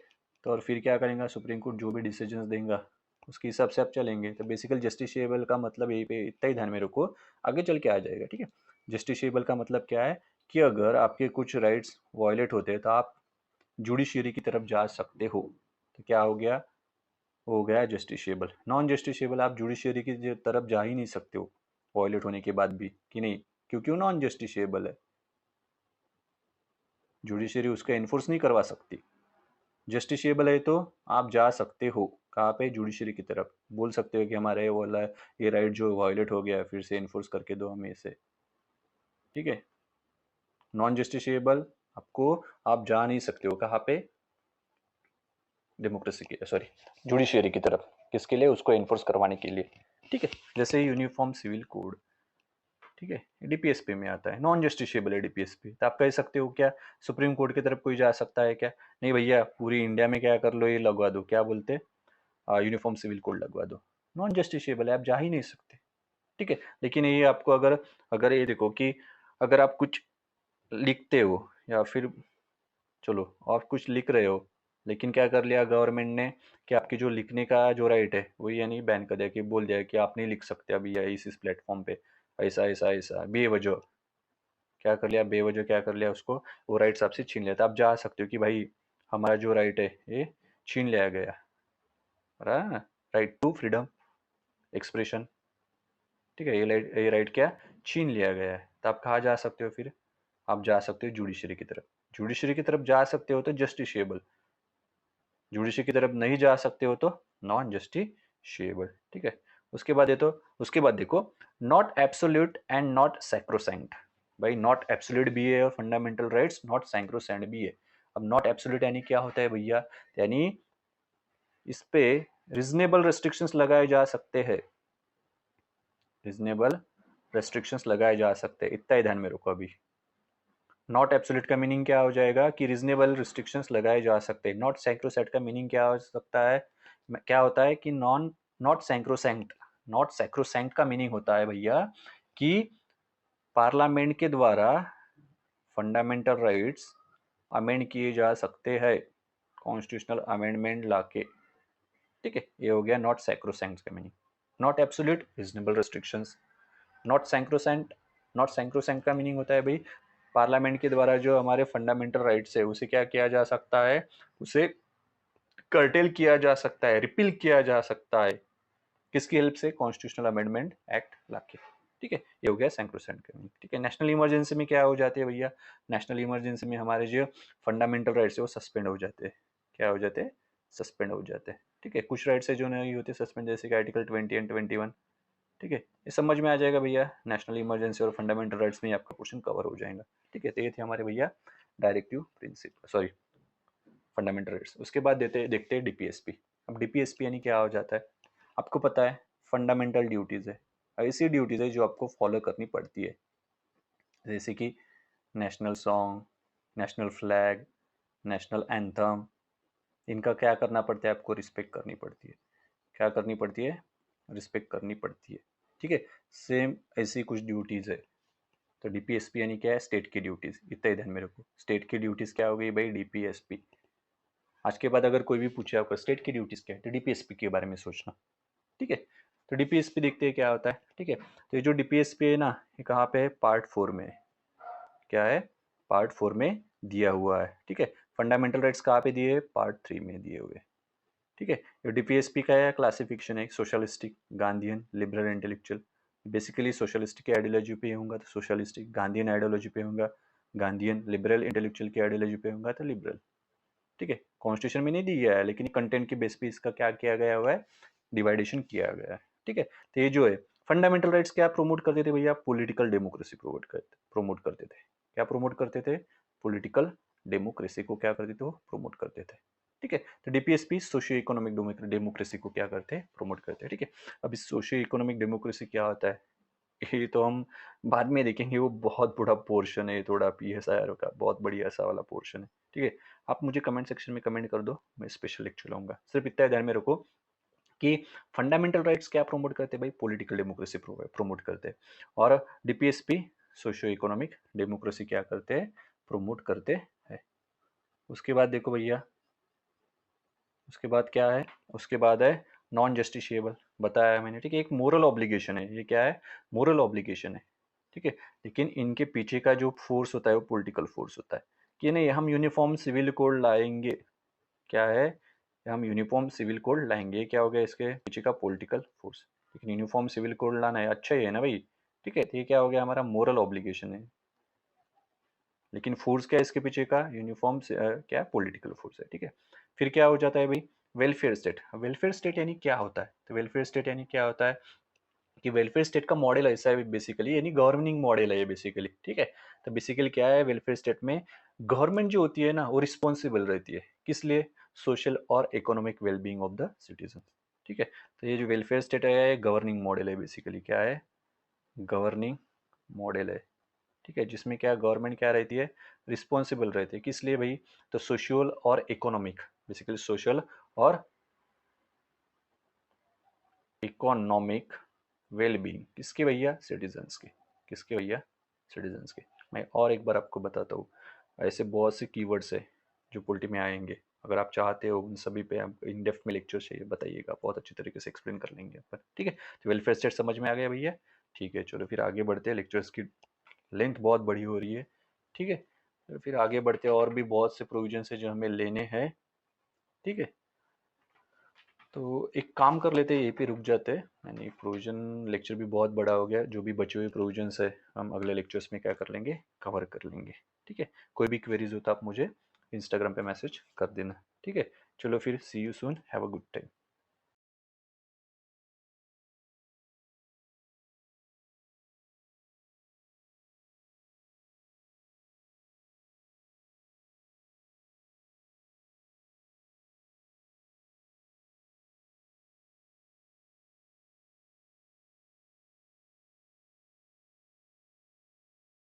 तो और फिर क्या करेंगे, सुप्रीम कोर्ट जो भी डिसीजंस देगा उसके हिसाब से आप चलेंगे। तो बेसिकल जस्टिशिएबल का मतलब यही पे इतना ही ध्यान में रखो, आगे चल के आ जाएगा, ठीक है। जस्टिशिएबल का मतलब क्या है कि अगर आपके कुछ राइट्स वायलेट होते हैं तो आप जुडिशियरी की तरफ जा सकते हो। तो क्या हो गया जस्टिशिएबल। नॉन जस्टिशिएबल, आप जुडिशियरी की तरफ जा ही नहीं सकते हो वायलेट होने के बाद भी, कि नहीं? क्योंकि वो नॉन जस्टिशिएबल है, जुडिशियरी उसका इन्फोर्स नहीं करवा सकती। जस्टिशिएबल है तो आप जा सकते हो कहाँ पे? जुडिशरी की तरफ, बोल सकते हो कि हमारा ये वाला ये राइट जो वायलेट हो गया है फिर से इन्फोर्स करके दो हमें इसे, ठीक है। नॉन जस्टिशिएबल आपको, आप जा नहीं सकते हो कहाँ पे? डेमोक्रेसी की सॉरी जुडिशियरी की तरफ, किसके लिए? उसको इन्फोर्स करवाने के लिए, ठीक है। जैसे यूनिफॉर्म सिविल कोड, ठीक है, डीपीएसपी में आता है, नॉन जस्टिशिएबल है डीपीएसपी। तो आप कह सकते हो क्या सुप्रीम कोर्ट की तरफ कोई जा सकता है क्या? नहीं भैया, पूरी इंडिया में क्या कर लो, ये लगवा दो, क्या बोलते हैं, यूनिफॉर्म सिविल कोड लगवा दो। नॉन जस्टिशिएबल है, आप जा ही नहीं सकते, ठीक है। लेकिन ये आपको अगर अगर ये देखो कि अगर आप कुछ लिखते हो या फिर चलो और कुछ लिख रहे हो, लेकिन क्या कर लिया गवर्नमेंट ने कि आपकी जो लिखने का जो राइट है वही यानी बैन कर दिया, कि बोल दिया कि आप नहीं लिख सकते अभी या इस प्लेटफॉर्म पे ऐसा ऐसा ऐसा बेवजह। क्या कर लिया बेवजह, क्या कर लिया उसको, वो राइट्स आपसे छीन लिया। तो आप जा सकते हो कि भाई हमारा जो राइट है ये छीन लिया गया, राइट टू फ्रीडम एक्सप्रेशन, ठीक है। ये राइट क्या छीन लिया गया है। तो आप कहाँ जा सकते हो फिर? आप जा सकते हो जुडिशरी की तरफ। जुडिशरी की तरफ जा सकते हो तो जस्टिशिएबल, जुडिशरी की तरफ नहीं जा सकते हो तो नॉन जस्टिशिएबल, ठीक है। उसके बाद देखो, not absolute and not sacrosanct. भाई नॉट एब्सोल्यूट भी है और फंडामेंटल राइट्स नॉट सैक्रोसैंक्ट भी है। अब नॉट एब्सोल्यूट यानी क्या होता है भैया? यानी इस पे रिजनेबल रेस्ट्रिक्शंस लगाए जा सकते हैं, रीजनेबल रेस्ट्रिक्शंस लगाए जा सकते हैं, इतना ही ध्यान में रखो अभी। नॉट एब्सोल्यूट का मीनिंग क्या हो जाएगा कि रीजनेबल रिस्ट्रिक्शंस लगाए जा सकते हैं। नॉट सैंक्रोसैंक्ट का मीनिंग क्या हो सकता है, क्या होता है कि नॉट सैंक्रोसैंक्ट। नॉट सैंक्रोसैंक्ट का मीनिंग होता है भैया कि पार्लियामेंट के द्वारा फंडामेंटल राइट्स अमेंड किए जा सकते हैं, कॉन्स्टिट्यूशनल अमेंडमेंट लाके, ठीक है। ये हो गया नॉट सैक्रोसैंक्ट का meaning. Not absolute reasonable restrictions. Not sacrosanct, not sacrosanct का मीनिंग होता है भाई पार्लियामेंट के द्वारा जो हमारे फंडामेंटल राइट्स है उसे क्या किया जा सकता है, उसे कर्टेल किया जा सकता है, रिपील किया जा सकता है, किसकी हेल्प से? कॉन्स्टिट्यूशनल अमेंडमेंट एक्ट लाके, ठीक है। ये हो गया सैंक्रोसैंक्ट का मीनिंग, ठीक है। नेशनल इमरजेंसी में क्या हो जाती है भैया? नेशनल इमरजेंसी में हमारे जो फंडामेंटल राइट्स है वो सस्पेंड हो जाते हैं। क्या हो जाते हैं? सस्पेंड हो जाते हैं, ठीक है। कुछ राइट्स है जो नहीं होते सस्पेंड, जैसे कि आर्टिकल 20 एंड 21, ठीक है, ये समझ में आ जाएगा भैया। नेशनल इमरजेंसी और फंडामेंटल राइट्स में आपका क्वेश्चन कवर हो जाएगा। ठीक है, तो ये थे हमारे भैया directive principle, sorry fundamental rights. उसके बाद देखते हैं डीपीएसपी। अब डीपीएसपी यानी क्या हो जाता है, आपको पता है फंडामेंटल ड्यूटीज है, ऐसी ड्यूटीज है जो आपको फॉलो करनी पड़ती है, जैसे कि national song, national flag, national anthem, इनका क्या करना पड़ता है, आपको रिस्पेक्ट करनी पड़ती है। क्या करनी पड़ती है, रिस्पेक्ट करनी पड़ती है। ठीक है, सेम ऐसी कुछ ड्यूटीज है। तो डीपीएसपी यानी क्या है, स्टेट की ड्यूटीज, इतना ही ध्यान में रखो। स्टेट की ड्यूटीज क्या हो गई भाई, डीपीएसपी। आज के बाद अगर कोई भी पूछे आपको स्टेट की ड्यूटीज क्या है, तो डीपीएसपी के बारे में सोचना। ठीक है, तो डीपीएसपी देखते हैं क्या होता है। ठीक है, तो ये जो डीपीएसपी है ना, ये कहाँ पे है, पार्ट 4 में है। क्या है, पार्ट 4 में दिया हुआ है। ठीक है, फंडामेंटल राइट्स कहाँ पे दिए, पार्ट 3 में दिए हुए। ठीक है, ये डीपीएसपी का है क्लासिफिकेशन है, socialistic, Gandhian, liberal, intellectual. Basically socialistic की आइडियोलॉजी पे होगा तो सोशलिस्टिक, गांधीयन आइडियोलॉजी पे होगा गांधीयन, लिबरल इंटेलेक्चुअल की आइडियोलॉजी पे होगा तो लिबरल। ठीक है, कॉन्स्टिट्यूशन में नहीं दी गया है, लेकिन कंटेंट के बेस पे इसका क्या किया गया हुआ है, डिवाइडेशन किया गया है। ठीक है, तो ये जो है फंडामेंटल राइट्स क्या प्रमोट करते थे भैया, पॉलिटिकल डेमोक्रेसी प्रमोट करते थे। क्या प्रमोट करते थे, पॉलिटिकल डेमोक्रेसी को क्या करते थे, वो प्रमोट करते थे। ठीक है, तो डीपीएसपी सोशियो इकोनॉमिक डेमोक्रेसी को क्या करते हैं, प्रमोट करते हैं। ठीक है, अब इस सोशियो इकोनॉमिक डेमोक्रेसी क्या होता है, ये तो हम बाद में देखेंगे, वो बहुत बड़ा पोर्शन है, थोड़ा पीएसआईआर का बहुत बढ़िया ऐसा वाला पोर्शन है। ठीक है, आप मुझे कमेंट सेक्शन में कमेंट कर दो, मैं स्पेशल लेक्चर लाऊंगा। सिर्फ इतना ध्यान में रखो कि फंडामेंटल राइट्स क्या प्रमोट करते हैं भाई, पॉलिटिकल डेमोक्रेसी प्रमोट करते हैं, और डीपीएसपी सोशियो इकोनॉमिक डेमोक्रेसी क्या करते हैं, प्रमोट करते हैं। उसके बाद देखो भैया, उसके बाद क्या है, उसके बाद है नॉन जस्टिशिएबल, बताया है मैंने। ठीक है, एक मोरल ऑब्लिगेशन है, ये क्या है, मोरल ऑब्लिगेशन है। ठीक है, लेकिन इनके पीछे का जो फोर्स होता है वो पॉलिटिकल फोर्स होता है, कि नहीं हम यूनिफॉर्म सिविल कोड लाएंगे। क्या है, हम यूनिफॉर्म सिविल कोड लाएंगे, क्या हो गया, इसके पीछे का पॉलिटिकल फोर्स। लेकिन यूनिफॉर्म सिविल कोड लाना है, अच्छा ही है ना भाई। ठीक है, तो ये क्या हो गया, हमारा मोरल ऑब्लिगेशन है, लेकिन फोर्स क्या है इसके पीछे का, यूनिफॉर्म क्या पॉलिटिकल फोर्स है। ठीक है, फिर क्या हो जाता है भाई, वेलफेयर स्टेट। वेलफेयर स्टेट यानी क्या होता है, तो वेलफेयर स्टेट यानी क्या होता है कि वेलफेयर स्टेट का मॉडल ऐसा है बेसिकली, यानी गवर्निंग मॉडल है ये बेसिकली। ठीक है, तो बेसिकली क्या है, वेलफेयर स्टेट में गवर्नमेंट जो होती है ना, वो रिस्पॉन्सिबल रहती है, किस लिए, सोशल और economic wellbeing of the citizen. ठीक है, तो ये जो वेलफेयर स्टेट है, ये गवर्निंग मॉडल है बेसिकली, क्या है, गवर्निंग मॉडल है। ठीक है, जिसमें क्या गवर्नमेंट क्या रहती है, रिस्पॉन्सिबल रहती है, किस लिए भाई, तो सोशल और इकोनॉमिक, बेसिकली सोशल और इकोनॉमिक वेलबींग किसके भैया, सिटीजन्स की, किसके भैया, सिटीजन्स के। मैं और एक बार आपको बताता हूँ, ऐसे बहुत से कीवर्ड्स है जो पोलिटी में आएंगे, अगर आप चाहते हो उन सभी पे आप इन डेप्थ में लेक्चर चाहिए बताइएगा, बहुत अच्छी तरीके से एक्सप्लेन कर लेंगे अपन। ठीक है, तो वेलफेयर स्टेट समझ में आ गया भैया। ठीक है, चलो फिर आगे बढ़ते हैं, लेक्चर्स की लेंथ बहुत बड़ी हो रही है। ठीक है, तो फिर आगे बढ़ते हैं, और भी बहुत से प्रोविजन है जो हमें लेने हैं। ठीक है, तो एक काम कर लेते हैं, यहीं पे रुक जाते हैं, यानी प्रोविजन लेक्चर भी बहुत बड़ा हो गया, जो भी बचे हुए प्रोविजंस है हम अगले लेक्चर्स में क्या कर लेंगे, कवर कर लेंगे। ठीक है, कोई भी क्वेरीज हो तो आप मुझे इंस्टाग्राम पे मैसेज कर देना। ठीक है, चलो फिर see you soon, have a good time.